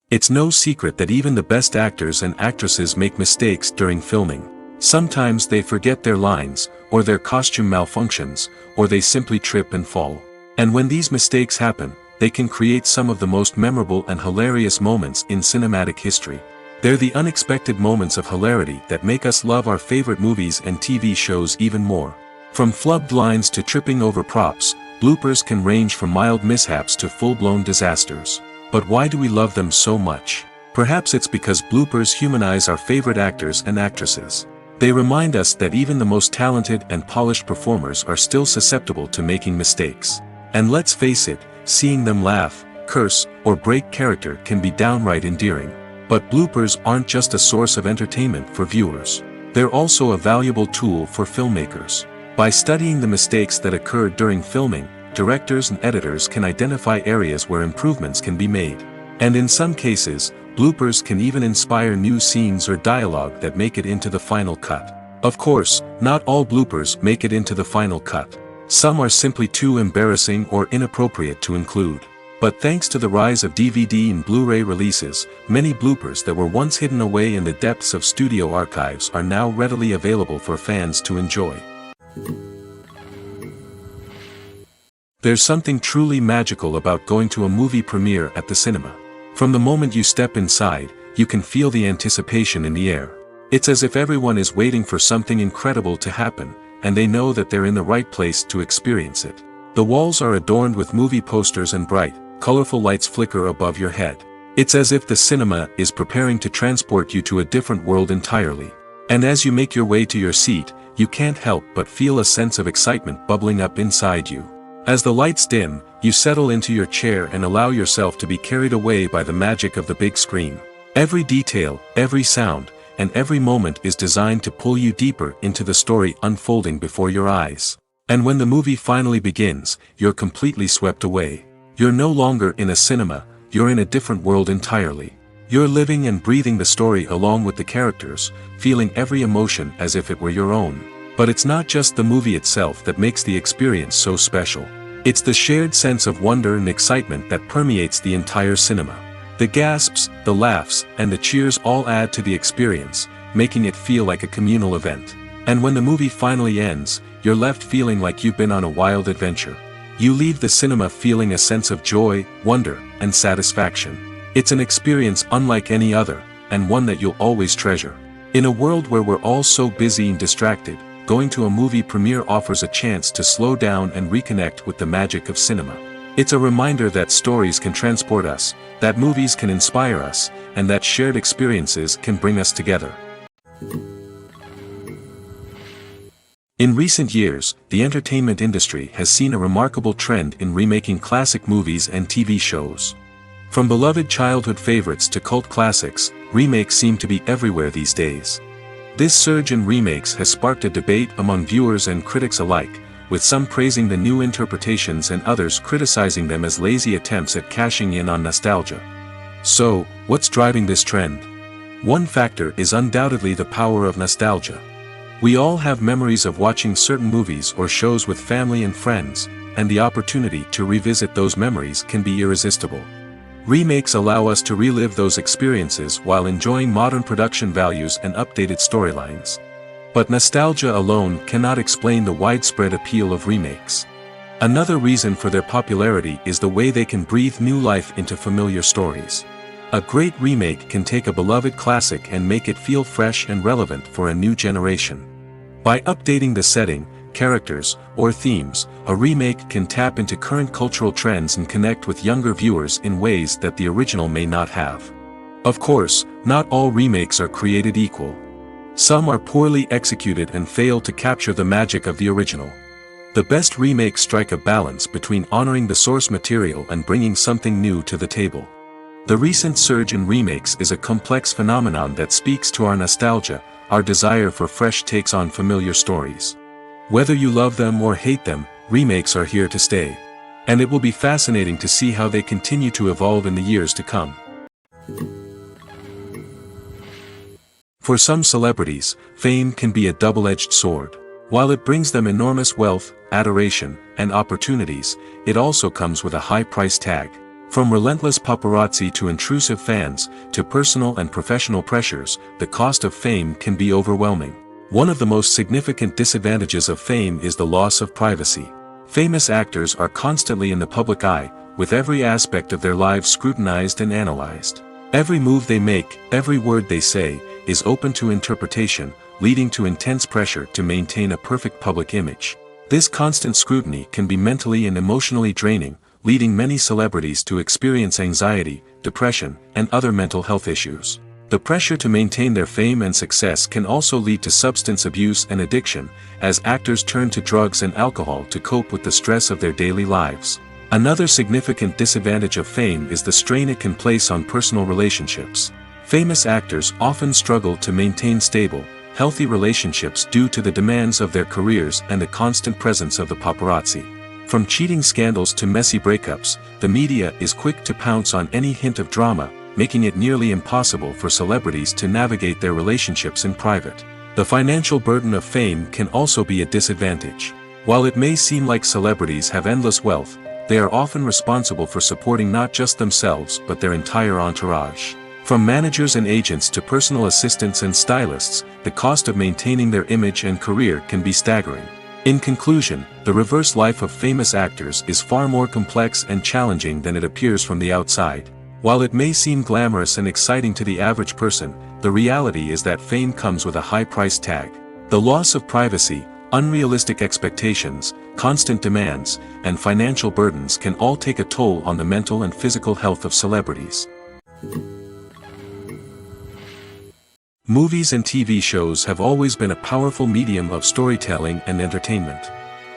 It's no secret that even the best actors and actresses make mistakes during filming. Sometimes they forget their lines, or their costume malfunctions, or they simply trip and fall. And when these mistakes happen, they can create some of the most memorable and hilarious moments in cinematic history. They're the unexpected moments of hilarity that make us love our favorite movies and TV shows even more. From flubbed lines to tripping over props, bloopers can range from mild mishaps to full-blown disasters. But why do we love them so much? Perhaps it's because bloopers humanize our favorite actors and actresses. They remind us that even the most talented and polished performers are still susceptible to making mistakes. And let's face it, seeing them laugh, curse, or break character can be downright endearing. But bloopers aren't just a source of entertainment for viewers. They're also a valuable tool for filmmakers. By studying the mistakes that occurred during filming, directors and editors can identify areas where improvements can be made. And in some cases, bloopers can even inspire new scenes or dialogue that make it into the final cut. Of course, not all bloopers make it into the final cut. Some are simply too embarrassing or inappropriate to include. But thanks to the rise of DVD and Blu-ray releases, many bloopers that were once hidden away in the depths of studio archives are now readily available for fans to enjoy. There's something truly magical about going to a movie premiere at the cinema. From the moment you step inside, you can feel the anticipation in the air. It's as if everyone is waiting for something incredible to happen, and they know that they're in the right place to experience it. The walls are adorned with movie posters and bright, colorful lights flicker above your head. It's as if the cinema is preparing to transport you to a different world entirely. And as you make your way to your seat, you can't help but feel a sense of excitement bubbling up inside you. As the lights dim, you settle into your chair and allow yourself to be carried away by the magic of the big screen. Every detail, every sound, and every moment is designed to pull you deeper into the story unfolding before your eyes. And when the movie finally begins, you're completely swept away. You're no longer in a cinema, you're in a different world entirely. You're living and breathing the story along with the characters, feeling every emotion as if it were your own. But it's not just the movie itself that makes the experience so special. It's the shared sense of wonder and excitement that permeates the entire cinema. The gasps, the laughs, and the cheers all add to the experience, making it feel like a communal event. And when the movie finally ends, you're left feeling like you've been on a wild adventure. You leave the cinema feeling a sense of joy, wonder, and satisfaction. It's an experience unlike any other, and one that you'll always treasure. In a world where we're all so busy and distracted, going to a movie premiere offers a chance to slow down and reconnect with the magic of cinema. It's a reminder that stories can transport us, that movies can inspire us, and that shared experiences can bring us together. In recent years, the entertainment industry has seen a remarkable trend in remaking classic movies and TV shows. From beloved childhood favorites to cult classics, remakes seem to be everywhere these days. This surge in remakes has sparked a debate among viewers and critics alike, with some praising the new interpretations and others criticizing them as lazy attempts at cashing in on nostalgia. So, what's driving this trend? One factor is undoubtedly the power of nostalgia. We all have memories of watching certain movies or shows with family and friends, and the opportunity to revisit those memories can be irresistible. Remakes allow us to relive those experiences while enjoying modern production values and updated storylines. But nostalgia alone cannot explain the widespread appeal of remakes. Another reason for their popularity is the way they can breathe new life into familiar stories. A great remake can take a beloved classic and make it feel fresh and relevant for a new generation. By updating the setting, characters, or themes, a remake can tap into current cultural trends and connect with younger viewers in ways that the original may not have. Of course, not all remakes are created equal. Some are poorly executed and fail to capture the magic of the original. The best remakes strike a balance between honoring the source material and bringing something new to the table. The recent surge in remakes is a complex phenomenon that speaks to our nostalgia, our desire for fresh takes on familiar stories. Whether you love them or hate them, remakes are here to stay. And it will be fascinating to see how they continue to evolve in the years to come. For some celebrities, fame can be a double-edged sword. While it brings them enormous wealth, adoration, and opportunities, it also comes with a high price tag. From relentless paparazzi to intrusive fans, to personal and professional pressures, the cost of fame can be overwhelming. One of the most significant disadvantages of fame is the loss of privacy. Famous actors are constantly in the public eye, with every aspect of their lives scrutinized and analyzed. Every move they make, every word they say, is open to interpretation, leading to intense pressure to maintain a perfect public image. This constant scrutiny can be mentally and emotionally draining, leading many celebrities to experience anxiety, depression, and other mental health issues. The pressure to maintain their fame and success can also lead to substance abuse and addiction, as actors turn to drugs and alcohol to cope with the stress of their daily lives. Another significant disadvantage of fame is the strain it can place on personal relationships. Famous actors often struggle to maintain stable, healthy relationships due to the demands of their careers and the constant presence of the paparazzi. From cheating scandals to messy breakups, the media is quick to pounce on any hint of drama, making it nearly impossible for celebrities to navigate their relationships in private. The financial burden of fame can also be a disadvantage. While it may seem like celebrities have endless wealth, they are often responsible for supporting not just themselves but their entire entourage. From managers and agents to personal assistants and stylists, the cost of maintaining their image and career can be staggering. In conclusion, the reverse life of famous actors is far more complex and challenging than it appears from the outside. While it may seem glamorous and exciting to the average person, the reality is that fame comes with a high price tag. The loss of privacy, unrealistic expectations, constant demands, and financial burdens can all take a toll on the mental and physical health of celebrities. Movies and TV shows have always been a powerful medium of storytelling and entertainment.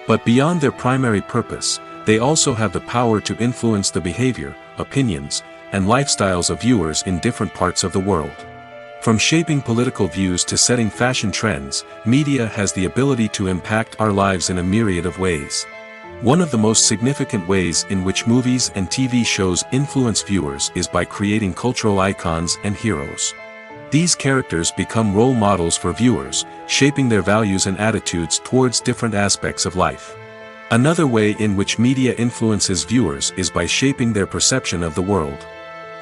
But beyond their primary purpose, they also have the power to influence the behavior, opinions, and lifestyles of viewers in different parts of the world. From shaping political views to setting fashion trends, media has the ability to impact our lives in a myriad of ways. One of the most significant ways in which movies and TV shows influence viewers is by creating cultural icons and heroes. These characters become role models for viewers, shaping their values and attitudes towards different aspects of life. Another way in which media influences viewers is by shaping their perception of the world.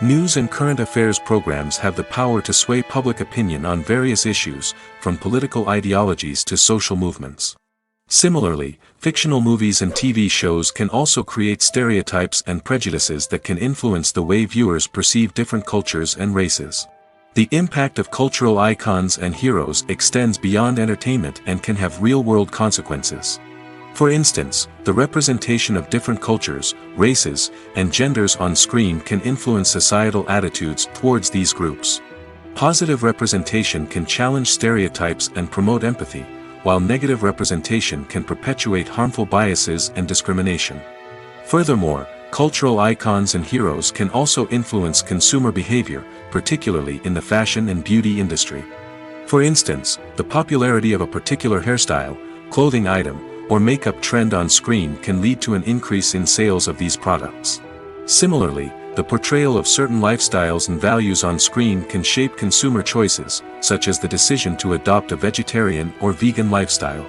News and current affairs programs have the power to sway public opinion on various issues, from political ideologies to social movements. Similarly, fictional movies and TV shows can also create stereotypes and prejudices that can influence the way viewers perceive different cultures and races. The impact of cultural icons and heroes extends beyond entertainment and can have real-world consequences. For instance, the representation of different cultures, races, and genders on screen can influence societal attitudes towards these groups. Positive representation can challenge stereotypes and promote empathy, while negative representation can perpetuate harmful biases and discrimination. Furthermore, cultural icons and heroes can also influence consumer behavior, particularly in the fashion and beauty industry. For instance, the popularity of a particular hairstyle, clothing item, or makeup trend on screen can lead to an increase in sales of these products. Similarly, the portrayal of certain lifestyles and values on screen can shape consumer choices, such as the decision to adopt a vegetarian or vegan lifestyle.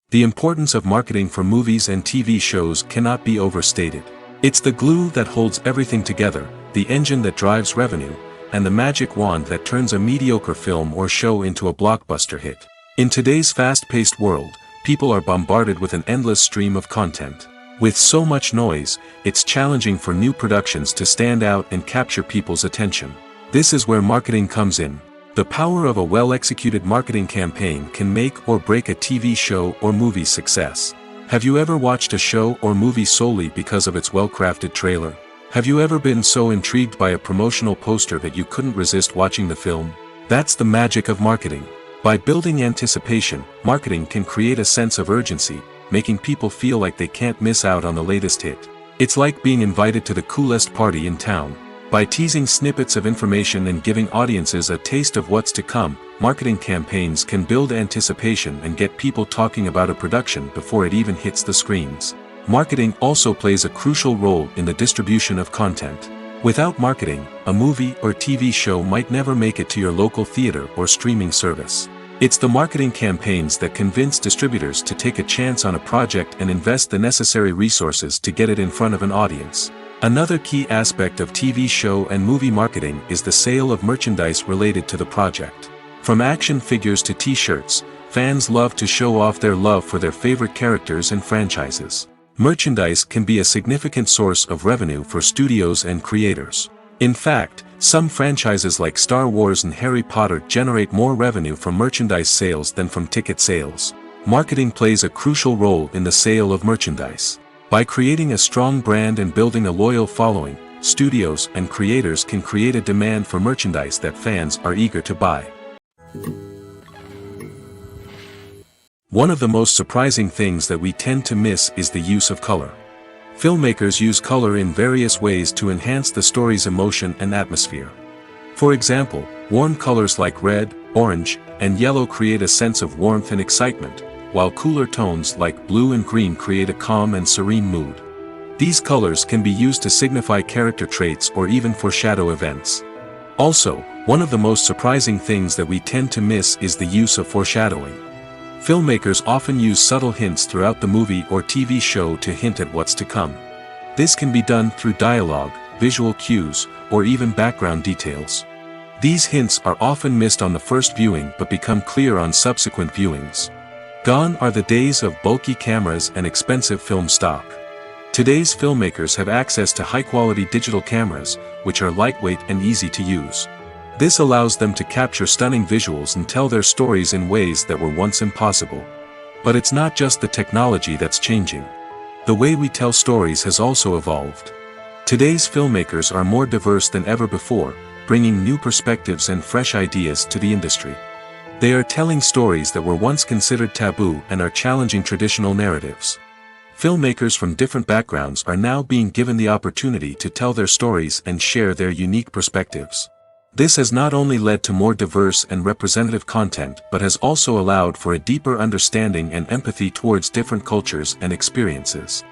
The importance of marketing for movies and TV shows cannot be overstated. It's the glue that holds everything together, the engine that drives revenue, and the magic wand that turns a mediocre film or show into a blockbuster hit. In today's fast-paced world, people are bombarded with an endless stream of content. With so much noise, it's challenging for new productions to stand out and capture people's attention. This is where marketing comes in. The power of a well-executed marketing campaign can make or break a TV show or movie's success. Have you ever watched a show or movie solely because of its well-crafted trailer? Have you ever been so intrigued by a promotional poster that you couldn't resist watching the film? That's the magic of marketing. By building anticipation, marketing can create a sense of urgency, making people feel like they can't miss out on the latest hit. It's like being invited to the coolest party in town. By teasing snippets of information and giving audiences a taste of what's to come, marketing campaigns can build anticipation and get people talking about a production before it even hits the screens. Marketing also plays a crucial role in the distribution of content. Without marketing, a movie or TV show might never make it to your local theater or streaming service. It's the marketing campaigns that convince distributors to take a chance on a project and invest the necessary resources to get it in front of an audience. Another key aspect of TV show and movie marketing is the sale of merchandise related to the project. From action figures to t-shirts, fans love to show off their love for their favorite characters and franchises. Merchandise can be a significant source of revenue for studios and creators. In fact, some franchises like Star Wars and Harry Potter generate more revenue from merchandise sales than from ticket sales. Marketing plays a crucial role in the sale of merchandise. By creating a strong brand and building a loyal following, studios and creators can create a demand for merchandise that fans are eager to buy. One of the most surprising things that we tend to miss is the use of color. Filmmakers use color in various ways to enhance the story's emotion and atmosphere. For example, warm colors like red, orange, and yellow create a sense of warmth and excitement, while cooler tones like blue and green create a calm and serene mood. These colors can be used to signify character traits or even foreshadow events. Also, one of the most surprising things that we tend to miss is the use of foreshadowing. Filmmakers often use subtle hints throughout the movie or TV show to hint at what's to come. This can be done through dialogue, visual cues, or even background details. These hints are often missed on the first viewing but become clear on subsequent viewings. Gone are the days of bulky cameras and expensive film stock. Today's filmmakers have access to high-quality digital cameras, which are lightweight and easy to use. This allows them to capture stunning visuals and tell their stories in ways that were once impossible. But it's not just the technology that's changing. The way we tell stories has also evolved. Today's filmmakers are more diverse than ever before, bringing new perspectives and fresh ideas to the industry. They are telling stories that were once considered taboo and are challenging traditional narratives. Filmmakers from different backgrounds are now being given the opportunity to tell their stories and share their unique perspectives. This has not only led to more diverse and representative content but has also allowed for a deeper understanding and empathy towards different cultures and experiences.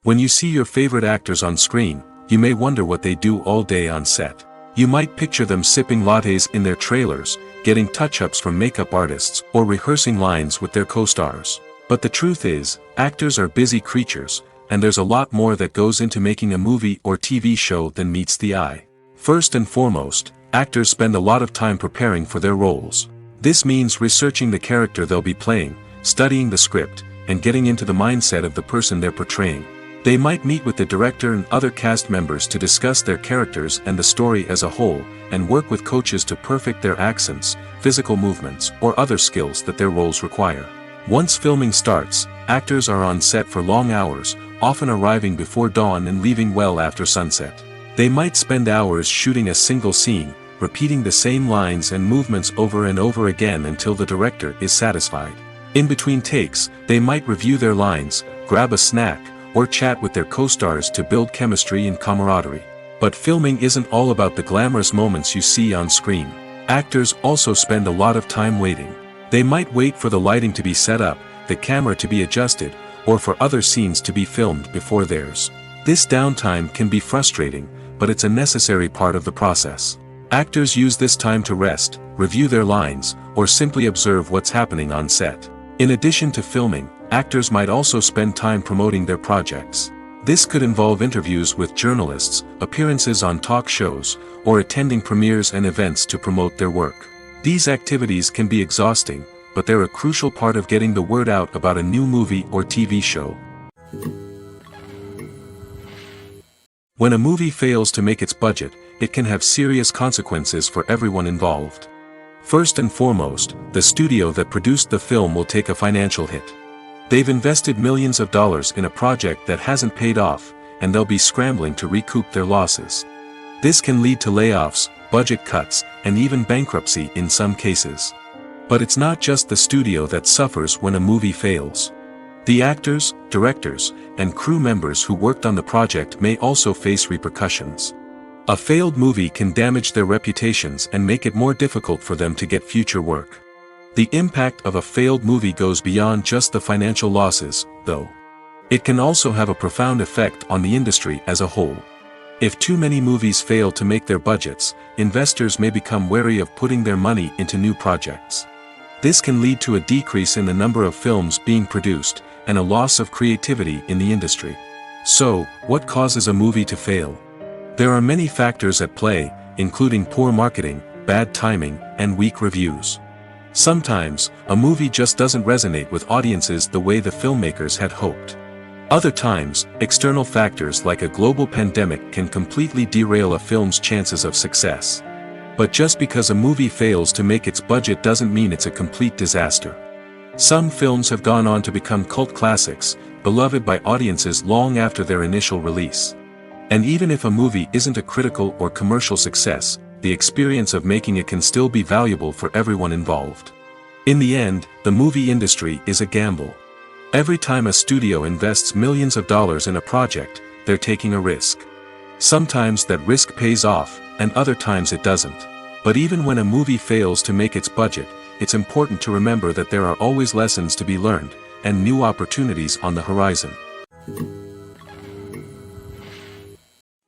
When you see your favorite actors on screen, you may wonder what they do all day on set. You might picture them sipping lattes in their trailers, getting touch-ups from makeup artists, or rehearsing lines with their co-stars. But the truth is, actors are busy creatures, and there's a lot more that goes into making a movie or TV show than meets the eye. First and foremost, actors spend a lot of time preparing for their roles. This means researching the character they'll be playing, studying the script, and getting into the mindset of the person they're portraying. They might meet with the director and other cast members to discuss their characters and the story as a whole, and work with coaches to perfect their accents, physical movements, or other skills that their roles require. Once filming starts, actors are on set for long hours, often arriving before dawn and leaving well after sunset. They might spend hours shooting a single scene, repeating the same lines and movements over and over again until the director is satisfied. In between takes, they might review their lines, grab a snack, or chat with their co-stars to build chemistry and camaraderie. But filming isn't all about the glamorous moments you see on screen. Actors also spend a lot of time waiting. They might wait for the lighting to be set up, the camera to be adjusted, or for other scenes to be filmed before theirs. This downtime can be frustrating, but it's a necessary part of the process. Actors use this time to rest, review their lines, or simply observe what's happening on set. In addition to filming, actors might also spend time promoting their projects. This could involve interviews with journalists, appearances on talk shows, or attending premieres and events to promote their work. These activities can be exhausting, but they're a crucial part of getting the word out about a new movie or TV show. When a movie fails to make its budget, it can have serious consequences for everyone involved. First and foremost, the studio that produced the film will take a financial hit. They've invested millions of dollars in a project that hasn't paid off, and they'll be scrambling to recoup their losses. This can lead to layoffs, budget cuts, and even bankruptcy in some cases. But it's not just the studio that suffers when a movie fails. The actors, directors, and crew members who worked on the project may also face repercussions. A failed movie can damage their reputations and make it more difficult for them to get future work. The impact of a failed movie goes beyond just the financial losses, though. It can also have a profound effect on the industry as a whole. If too many movies fail to make their budgets, investors may become wary of putting their money into new projects. This can lead to a decrease in the number of films being produced, and a loss of creativity in the industry. So, what causes a movie to fail? There are many factors at play, including poor marketing, bad timing, and weak reviews. Sometimes, a movie just doesn't resonate with audiences the way the filmmakers had hoped. Other times, external factors like a global pandemic can completely derail a film's chances of success. But just because a movie fails to make its budget doesn't mean it's a complete disaster. Some films have gone on to become cult classics, beloved by audiences long after their initial release. And even if a movie isn't a critical or commercial success, the experience of making it can still be valuable for everyone involved. In the end, the movie industry is a gamble. Every time a studio invests millions of dollars in a project, they're taking a risk. Sometimes that risk pays off, and other times it doesn't. But even when a movie fails to make its budget, it's important to remember that there are always lessons to be learned, and new opportunities on the horizon.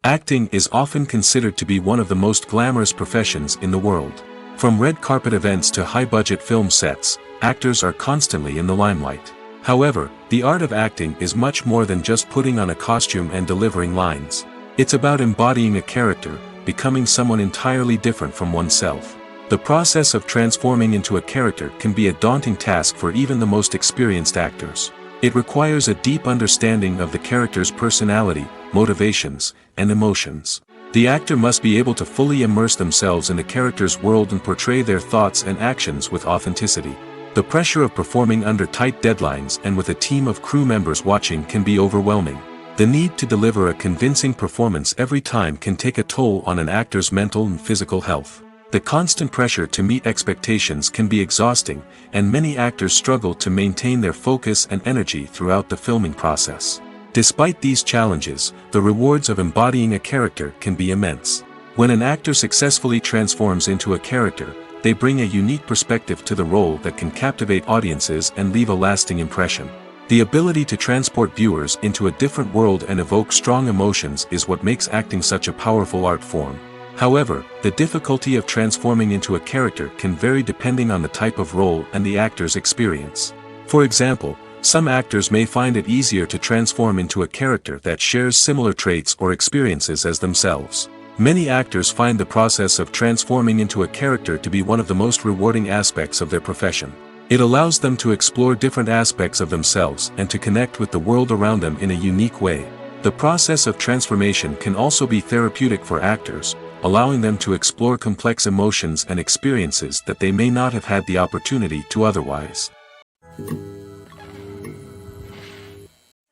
Acting is often considered to be one of the most glamorous professions in the world. From red carpet events to high-budget film sets, actors are constantly in the limelight. However, the art of acting is much more than just putting on a costume and delivering lines. It's about embodying a character, becoming someone entirely different from oneself. The process of transforming into a character can be a daunting task for even the most experienced actors. It requires a deep understanding of the character's personality, motivations, and emotions. The actor must be able to fully immerse themselves in the character's world and portray their thoughts and actions with authenticity. The pressure of performing under tight deadlines and with a team of crew members watching can be overwhelming. The need to deliver a convincing performance every time can take a toll on an actor's mental and physical health. The constant pressure to meet expectations can be exhausting, and many actors struggle to maintain their focus and energy throughout the filming process. Despite these challenges, the rewards of embodying a character can be immense. When an actor successfully transforms into a character, they bring a unique perspective to the role that can captivate audiences and leave a lasting impression. The ability to transport viewers into a different world and evoke strong emotions is what makes acting such a powerful art form. However, the difficulty of transforming into a character can vary depending on the type of role and the actor's experience. For example, some actors may find it easier to transform into a character that shares similar traits or experiences as themselves. Many actors find the process of transforming into a character to be one of the most rewarding aspects of their profession. It allows them to explore different aspects of themselves and to connect with the world around them in a unique way. The process of transformation can also be therapeutic for actors, allowing them to explore complex emotions and experiences that they may not have had the opportunity to otherwise.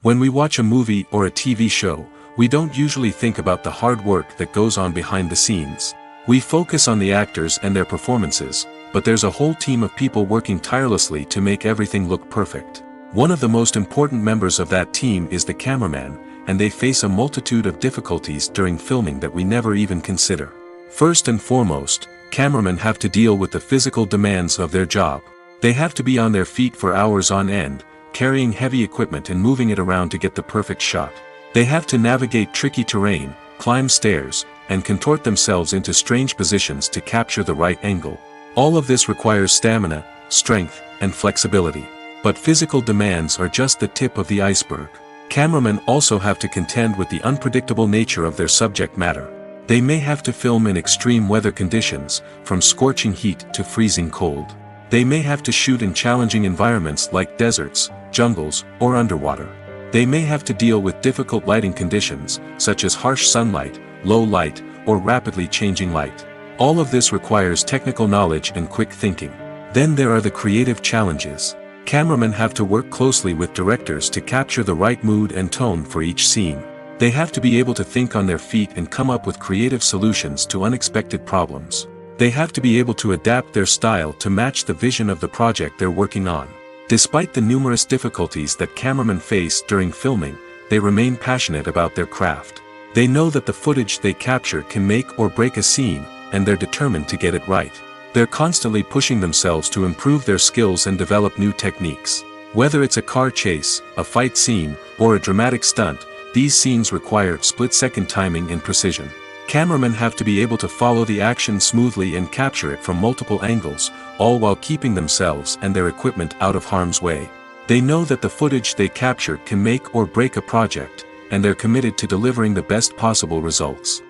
When we watch a movie or a TV show, we don't usually think about the hard work that goes on behind the scenes. We focus on the actors and their performances, but there's a whole team of people working tirelessly to make everything look perfect. One of the most important members of that team is the cameraman, and they face a multitude of difficulties during filming that we never even consider. First and foremost, cameramen have to deal with the physical demands of their job. They have to be on their feet for hours on end, carrying heavy equipment and moving it around to get the perfect shot. They have to navigate tricky terrain, climb stairs, and contort themselves into strange positions to capture the right angle. All of this requires stamina, strength, and flexibility. But physical demands are just the tip of the iceberg. Cameramen also have to contend with the unpredictable nature of their subject matter. They may have to film in extreme weather conditions, from scorching heat to freezing cold. They may have to shoot in challenging environments like deserts, jungles, or underwater. They may have to deal with difficult lighting conditions, such as harsh sunlight, low light, or rapidly changing light. All of this requires technical knowledge and quick thinking. Then there are the creative challenges. Cameramen have to work closely with directors to capture the right mood and tone for each scene. They have to be able to think on their feet and come up with creative solutions to unexpected problems. They have to be able to adapt their style to match the vision of the project they're working on. Despite the numerous difficulties that cameramen face during filming, they remain passionate about their craft. They know that the footage they capture can make or break a scene, and they're determined to get it right. They're constantly pushing themselves to improve their skills and develop new techniques. Whether it's a car chase, a fight scene, or a dramatic stunt, these scenes require split-second timing and precision. Cameramen have to be able to follow the action smoothly and capture it from multiple angles, all while keeping themselves and their equipment out of harm's way. They know that the footage they capture can make or break a project, and they're committed to delivering the best possible results.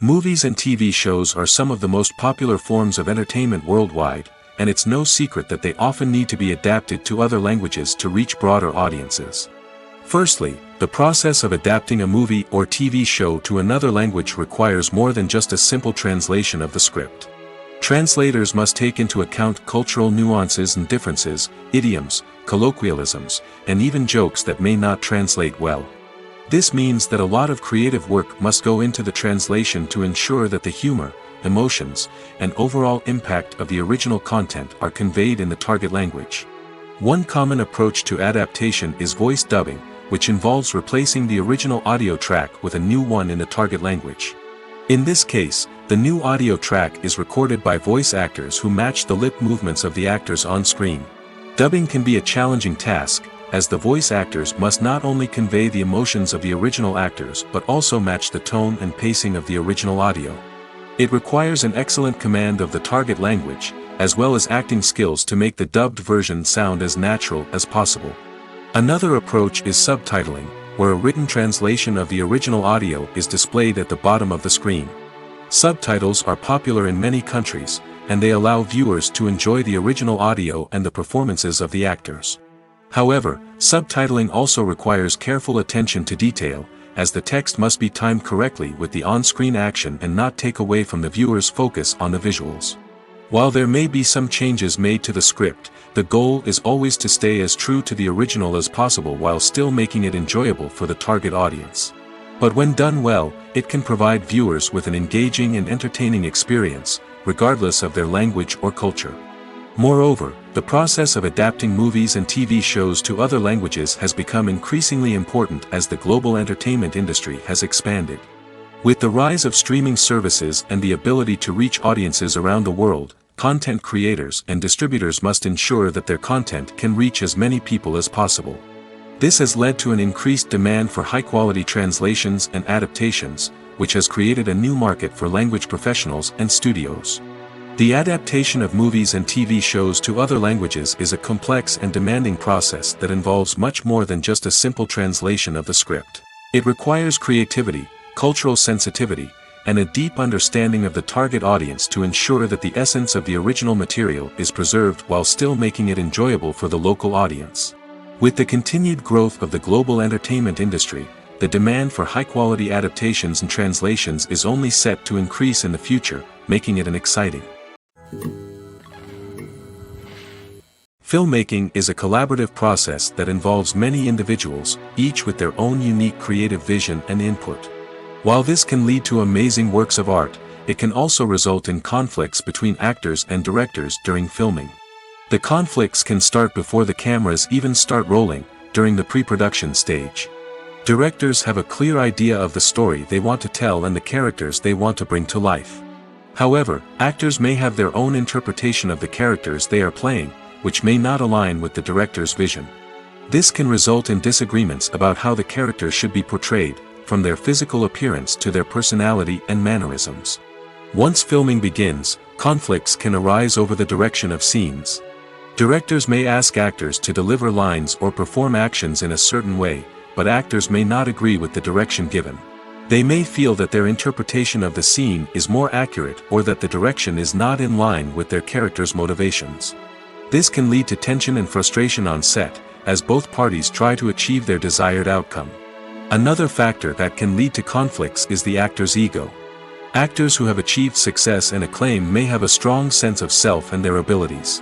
Movies and TV shows are some of the most popular forms of entertainment worldwide, and it's no secret that they often need to be adapted to other languages to reach broader audiences. Firstly, the process of adapting a movie or TV show to another language requires more than just a simple translation of the script. Translators must take into account cultural nuances and differences, idioms, colloquialisms, and even jokes that may not translate well. This means that a lot of creative work must go into the translation to ensure that the humor, emotions, and overall impact of the original content are conveyed in the target language. One common approach to adaptation is voice dubbing, which involves replacing the original audio track with a new one in the target language. In this case, the new audio track is recorded by voice actors who match the lip movements of the actors on screen. Dubbing can be a challenging task, as the voice actors must not only convey the emotions of the original actors but also match the tone and pacing of the original audio. It requires an excellent command of the target language, as well as acting skills to make the dubbed version sound as natural as possible. Another approach is subtitling, where a written translation of the original audio is displayed at the bottom of the screen. Subtitles are popular in many countries, and they allow viewers to enjoy the original audio and the performances of the actors. However, subtitling also requires careful attention to detail, as the text must be timed correctly with the on-screen action and not take away from the viewer's focus on the visuals. While there may be some changes made to the script, the goal is always to stay as true to the original as possible while still making it enjoyable for the target audience. But when done well, it can provide viewers with an engaging and entertaining experience, regardless of their language or culture. Moreover, the process of adapting movies and TV shows to other languages has become increasingly important as the global entertainment industry has expanded. With the rise of streaming services and the ability to reach audiences around the world, content creators and distributors must ensure that their content can reach as many people as possible. This has led to an increased demand for high-quality translations and adaptations, which has created a new market for language professionals and studios. The adaptation of movies and TV shows to other languages is a complex and demanding process that involves much more than just a simple translation of the script. It requires creativity, cultural sensitivity, and a deep understanding of the target audience to ensure that the essence of the original material is preserved while still making it enjoyable for the local audience. With the continued growth of the global entertainment industry, the demand for high-quality adaptations and translations is only set to increase in the future, making it an exciting. Filmmaking is a collaborative process that involves many individuals, each with their own unique creative vision and input. While this can lead to amazing works of art, it can also result in conflicts between actors and directors during filming. The conflicts can start before the cameras even start rolling, during the pre-production stage. Directors have a clear idea of the story they want to tell and the characters they want to bring to life. However, actors may have their own interpretation of the characters they are playing, which may not align with the director's vision. This can result in disagreements about how the characters should be portrayed, from their physical appearance to their personality and mannerisms. Once filming begins, conflicts can arise over the direction of scenes. Directors may ask actors to deliver lines or perform actions in a certain way, but actors may not agree with the direction given. They may feel that their interpretation of the scene is more accurate or that the direction is not in line with their character's motivations. This can lead to tension and frustration on set, as both parties try to achieve their desired outcome. Another factor that can lead to conflicts is the actor's ego. Actors who have achieved success and acclaim may have a strong sense of self and their abilities.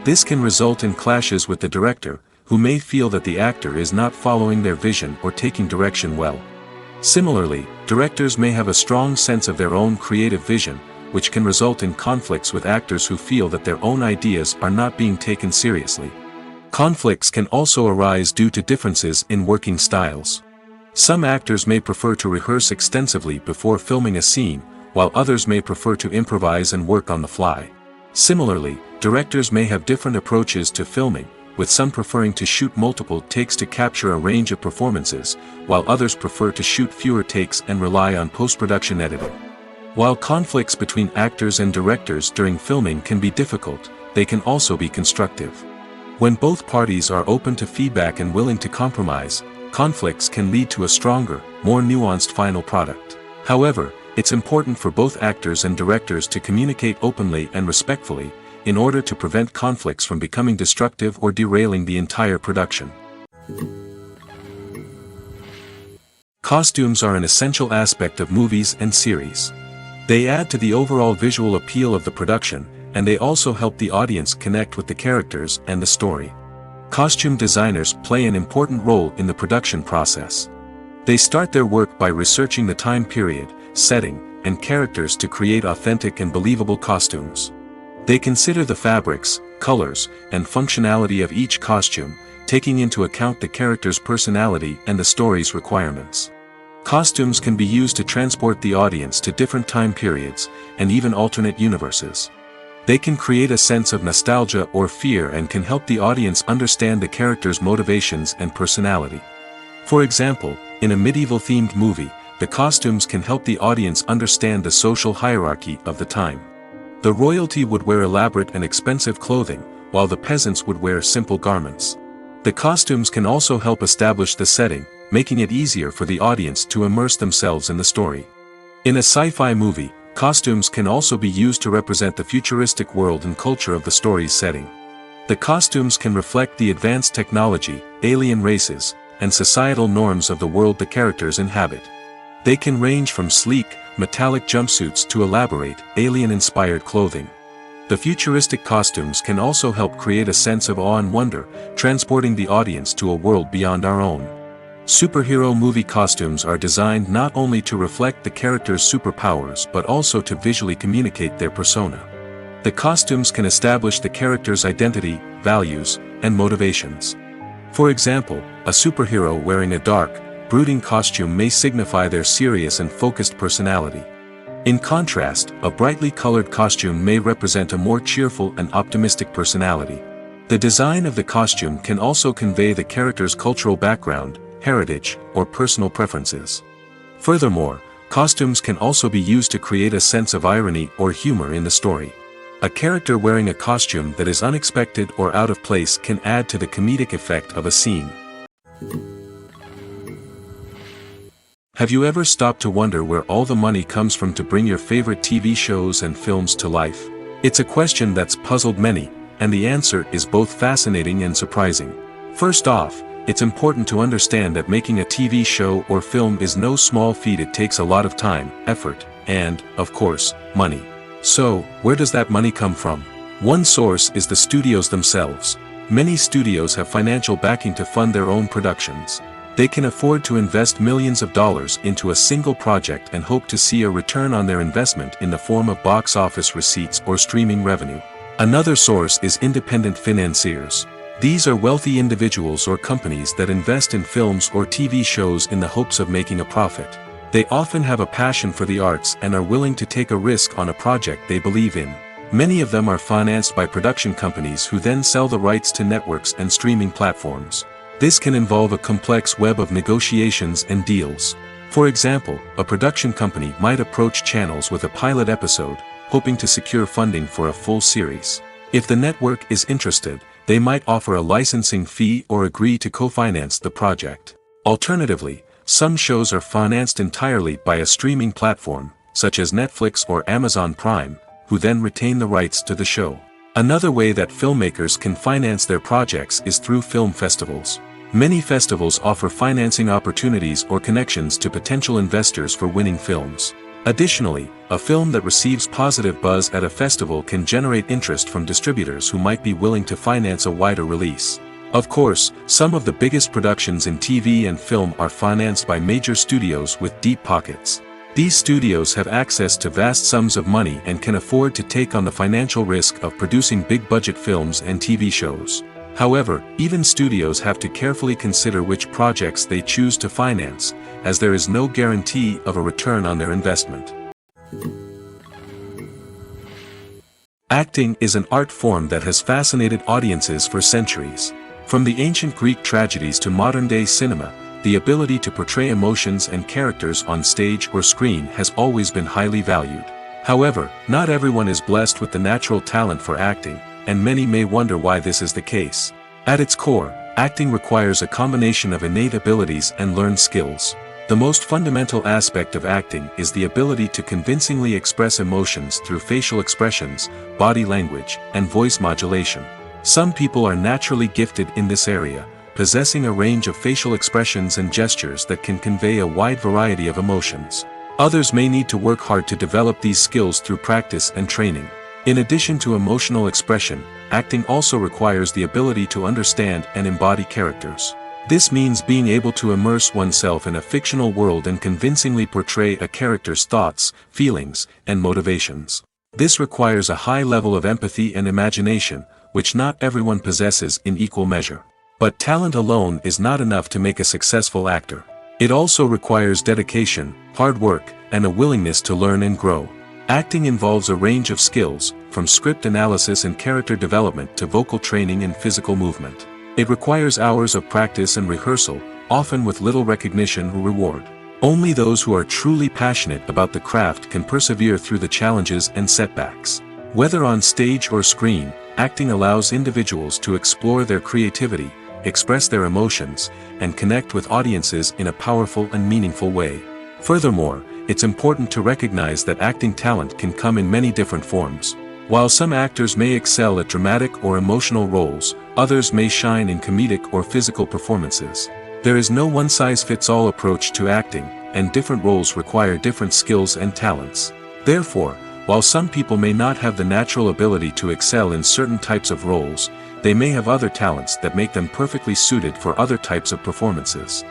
This can result in clashes with the director, who may feel that the actor is not following their vision or taking direction well. Similarly, directors may have a strong sense of their own creative vision, which can result in conflicts with actors who feel that their own ideas are not being taken seriously. Conflicts can also arise due to differences in working styles. Some actors may prefer to rehearse extensively before filming a scene, while others may prefer to improvise and work on the fly. Similarly, directors may have different approaches to filming, with some preferring to shoot multiple takes to capture a range of performances, while others prefer to shoot fewer takes and rely on post-production editing. While conflicts between actors and directors during filming can be difficult, they can also be constructive. When both parties are open to feedback and willing to compromise, conflicts can lead to a stronger, more nuanced final product. However, it's important for both actors and directors to communicate openly and respectfully, in order to prevent conflicts from becoming destructive or derailing the entire production. Costumes are an essential aspect of movies and series. They add to the overall visual appeal of the production, and they also help the audience connect with the characters and the story. Costume designers play an important role in the production process. They start their work by researching the time period, setting, and characters to create authentic and believable costumes. They consider the fabrics, colors, and functionality of each costume, taking into account the character's personality and the story's requirements. Costumes can be used to transport the audience to different time periods, and even alternate universes. They can create a sense of nostalgia or fear and can help the audience understand the character's motivations and personality. For example, in a medieval-themed movie, the costumes can help the audience understand the social hierarchy of the time. The royalty would wear elaborate and expensive clothing, while the peasants would wear simple garments. The costumes can also help establish the setting, making it easier for the audience to immerse themselves in the story. In a sci-fi movie, costumes can also be used to represent the futuristic world and culture of the story's setting. The costumes can reflect the advanced technology, alien races, and societal norms of the world the characters inhabit. They can range from sleek, metallic jumpsuits to elaborate, alien-inspired clothing. The futuristic costumes can also help create a sense of awe and wonder, transporting the audience to a world beyond our own. Superhero movie costumes are designed not only to reflect the character's superpowers but also to visually communicate their persona. The costumes can establish the character's identity, values, and motivations. For example, a superhero wearing a dark, brooding costume may signify their serious and focused personality. In contrast, a brightly colored costume may represent a more cheerful and optimistic personality. The design of the costume can also convey the character's cultural background, heritage, or personal preferences. Furthermore, costumes can also be used to create a sense of irony or humor in the story. A character wearing a costume that is unexpected or out of place can add to the comedic effect of a scene. Have you ever stopped to wonder where all the money comes from to bring your favorite TV shows and films to life? It's a question that's puzzled many, and the answer is both fascinating and surprising. First off, it's important to understand that making a TV show or film is no small feat. It takes a lot of time, effort, and, of course, money. So, where does that money come from? One source is the studios themselves. Many studios have financial backing to fund their own productions. They can afford to invest millions of dollars into a single project and hope to see a return on their investment in the form of box office receipts or streaming revenue. Another source is independent financiers. These are wealthy individuals or companies that invest in films or TV shows in the hopes of making a profit. They often have a passion for the arts and are willing to take a risk on a project they believe in. Many of them are financed by production companies who then sell the rights to networks and streaming platforms. This can involve a complex web of negotiations and deals. For example, a production company might approach channels with a pilot episode, hoping to secure funding for a full series. If the network is interested, they might offer a licensing fee or agree to co-finance the project. Alternatively, some shows are financed entirely by a streaming platform, such as Netflix or Amazon Prime, who then retain the rights to the show. Another way that filmmakers can finance their projects is through film festivals. Many festivals offer financing opportunities or connections to potential investors for winning films. Additionally, a film that receives positive buzz at a festival can generate interest from distributors who might be willing to finance a wider release. Of course, some of the biggest productions in TV and film are financed by major studios with deep pockets. These studios have access to vast sums of money and can afford to take on the financial risk of producing big-budget films and TV shows. However, even studios have to carefully consider which projects they choose to finance, as there is no guarantee of a return on their investment. Acting is an art form that has fascinated audiences for centuries. From the ancient Greek tragedies to modern-day cinema, the ability to portray emotions and characters on stage or screen has always been highly valued. However, not everyone is blessed with the natural talent for acting, and many may wonder why this is the case. At its core, acting requires a combination of innate abilities and learned skills. The most fundamental aspect of acting is the ability to convincingly express emotions through facial expressions, body language, and voice modulation. Some people are naturally gifted in this area, possessing a range of facial expressions and gestures that can convey a wide variety of emotions. Others may need to work hard to develop these skills through practice and training. In addition to emotional expression, acting also requires the ability to understand and embody characters. This means being able to immerse oneself in a fictional world and convincingly portray a character's thoughts, feelings, and motivations. This requires a high level of empathy and imagination, which not everyone possesses in equal measure. But talent alone is not enough to make a successful actor. It also requires dedication, hard work, and a willingness to learn and grow. Acting involves a range of skills, from script analysis and character development to vocal training and physical movement. It requires hours of practice and rehearsal, often with little recognition or reward. Only those who are truly passionate about the craft can persevere through the challenges and setbacks. Whether on stage or screen, acting allows individuals to explore their creativity, express their emotions, and connect with audiences in a powerful and meaningful way. Furthermore, it's important to recognize that acting talent can come in many different forms. While some actors may excel at dramatic or emotional roles, others may shine in comedic or physical performances. There is no one-size-fits-all approach to acting, and different roles require different skills and talents. Therefore, while some people may not have the natural ability to excel in certain types of roles, they may have other talents that make them perfectly suited for other types of performances.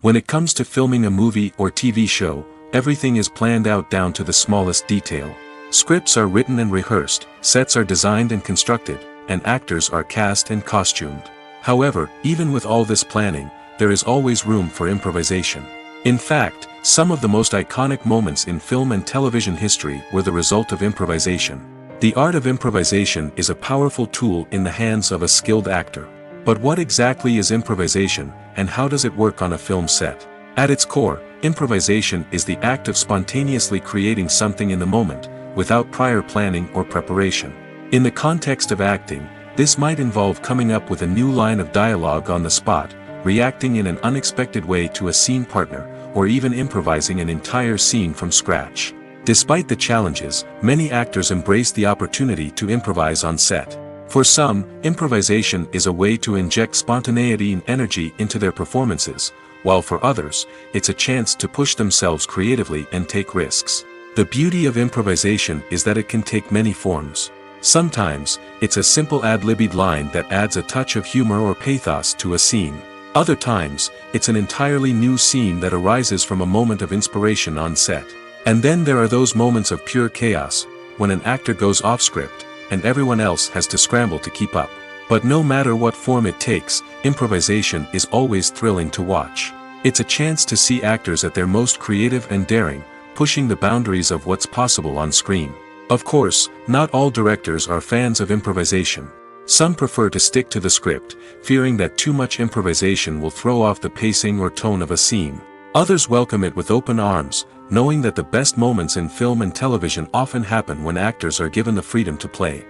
When it comes to filming a movie or TV show, everything is planned out down to the smallest detail. Scripts are written and rehearsed, sets are designed and constructed, and actors are cast and costumed. However, even with all this planning, there is always room for improvisation. In fact, some of the most iconic moments in film and television history were the result of improvisation. The art of improvisation is a powerful tool in the hands of a skilled actor. But what exactly is improvisation, and how does it work on a film set? At its core, improvisation is the act of spontaneously creating something in the moment, without prior planning or preparation. In the context of acting, this might involve coming up with a new line of dialogue on the spot, reacting in an unexpected way to a scene partner, or even improvising an entire scene from scratch. Despite the challenges, many actors embrace the opportunity to improvise on set. For some, improvisation is a way to inject spontaneity and energy into their performances, while for others, it's a chance to push themselves creatively and take risks. The beauty of improvisation is that it can take many forms. Sometimes, it's a simple ad-libbed line that adds a touch of humor or pathos to a scene. Other times, it's an entirely new scene that arises from a moment of inspiration on set. And then there are those moments of pure chaos, when an actor goes off script, and everyone else has to scramble to keep up. But no matter what form it takes, improvisation is always thrilling to watch. It's a chance to see actors at their most creative and daring, pushing the boundaries of what's possible on screen. Of course, not all directors are fans of improvisation. Some prefer to stick to the script, fearing that too much improvisation will throw off the pacing or tone of a scene. Others welcome it with open arms, knowing that the best moments in film and television often happen when actors are given the freedom to play.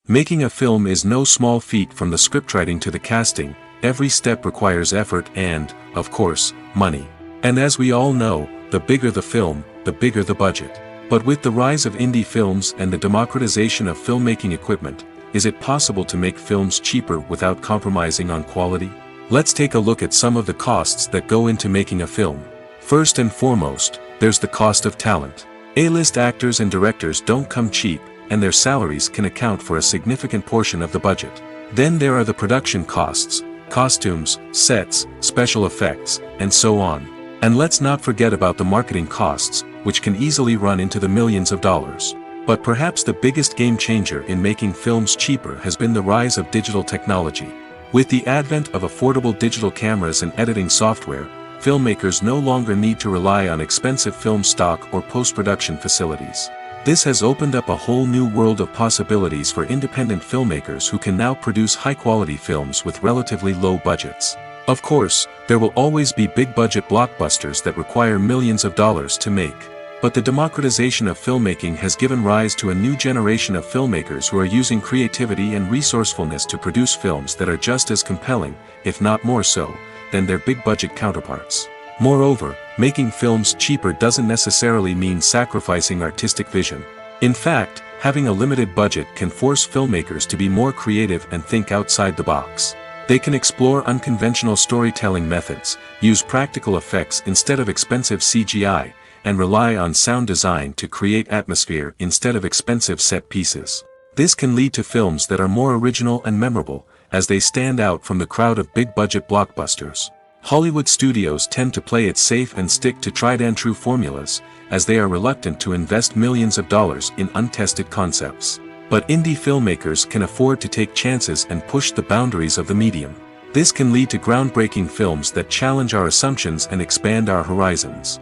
Making a film is no small feat. From the scriptwriting to the casting, every step requires effort and, of course, money. And as we all know, the bigger the film, the bigger the budget. But with the rise of indie films and the democratization of filmmaking equipment, is it possible to make films cheaper without compromising on quality? Let's take a look at some of the costs that go into making a film. First and foremost, there's the cost of talent. A-list actors and directors don't come cheap, and their salaries can account for a significant portion of the budget. Then there are the production costs, costumes, sets, special effects, and so on. And let's not forget about the marketing costs, which can easily run into the millions of dollars. But perhaps the biggest game changer in making films cheaper has been the rise of digital technology. With the advent of affordable digital cameras and editing software, filmmakers no longer need to rely on expensive film stock or post-production facilities. This has opened up a whole new world of possibilities for independent filmmakers who can now produce high-quality films with relatively low budgets. Of course, there will always be big-budget blockbusters that require millions of dollars to make. But the democratization of filmmaking has given rise to a new generation of filmmakers who are using creativity and resourcefulness to produce films that are just as compelling, if not more so, than their big-budget counterparts. Moreover, making films cheaper doesn't necessarily mean sacrificing artistic vision. In fact, having a limited budget can force filmmakers to be more creative and think outside the box. They can explore unconventional storytelling methods, use practical effects instead of expensive CGI, and rely on sound design to create atmosphere instead of expensive set pieces. This can lead to films that are more original and memorable, as they stand out from the crowd of big-budget blockbusters. Hollywood studios tend to play it safe and stick to tried-and-true formulas, as they are reluctant to invest millions of dollars in untested concepts. But indie filmmakers can afford to take chances and push the boundaries of the medium. This can lead to groundbreaking films that challenge our assumptions and expand our horizons.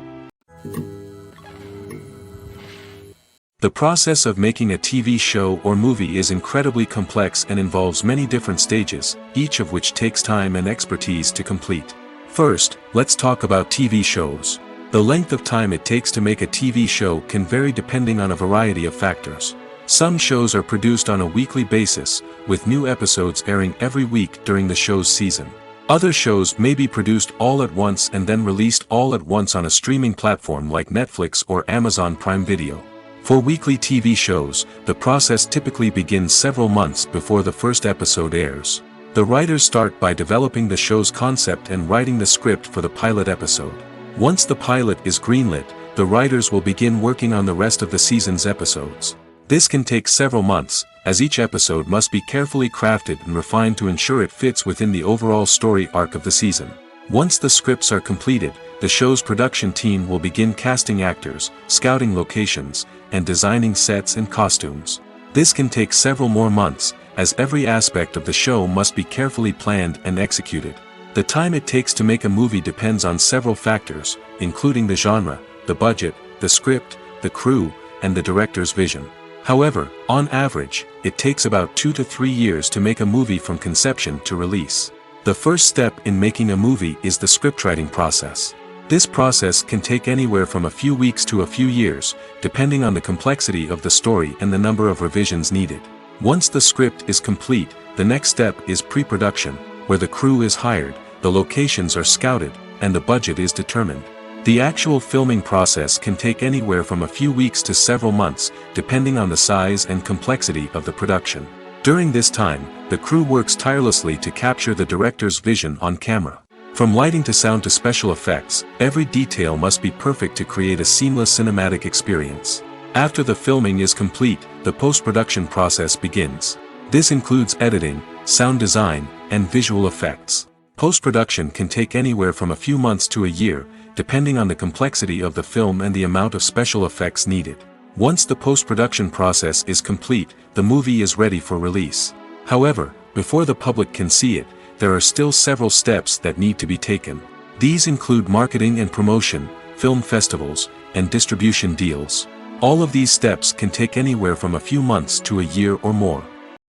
The process of making a TV show or movie is incredibly complex and involves many different stages, each of which takes time and expertise to complete. First, let's talk about TV shows. The length of time it takes to make a TV show can vary depending on a variety of factors. Some shows are produced on a weekly basis, with new episodes airing every week during the show's season. Other shows may be produced all at once and then released all at once on a streaming platform like Netflix or Amazon Prime Video. For weekly TV shows, the process typically begins several months before the first episode airs. The writers start by developing the show's concept and writing the script for the pilot episode. Once the pilot is greenlit, the writers will begin working on the rest of the season's episodes. This can take several months, as each episode must be carefully crafted and refined to ensure it fits within the overall story arc of the season. Once the scripts are completed, the show's production team will begin casting actors, scouting locations, and designing sets and costumes. This can take several more months, as every aspect of the show must be carefully planned and executed. The time it takes to make a movie depends on several factors, including the genre, the budget, the script, the crew, and the director's vision. However, on average, it takes about 2 to 3 years to make a movie from conception to release. The first step in making a movie is the scriptwriting process. This process can take anywhere from a few weeks to a few years, depending on the complexity of the story and the number of revisions needed. Once the script is complete, the next step is pre-production, where the crew is hired, the locations are scouted, and the budget is determined. The actual filming process can take anywhere from a few weeks to several months, depending on the size and complexity of the production. During this time, the crew works tirelessly to capture the director's vision on camera. From lighting to sound to special effects, every detail must be perfect to create a seamless cinematic experience. After the filming is complete, the post-production process begins. This includes editing, sound design, and visual effects. Post-production can take anywhere from a few months to a year, depending on the complexity of the film and the amount of special effects needed. Once the post-production process is complete, the movie is ready for release. However, before the public can see it, there are still several steps that need to be taken. These include marketing and promotion, film festivals, and distribution deals. All of these steps can take anywhere from a few months to a year or more.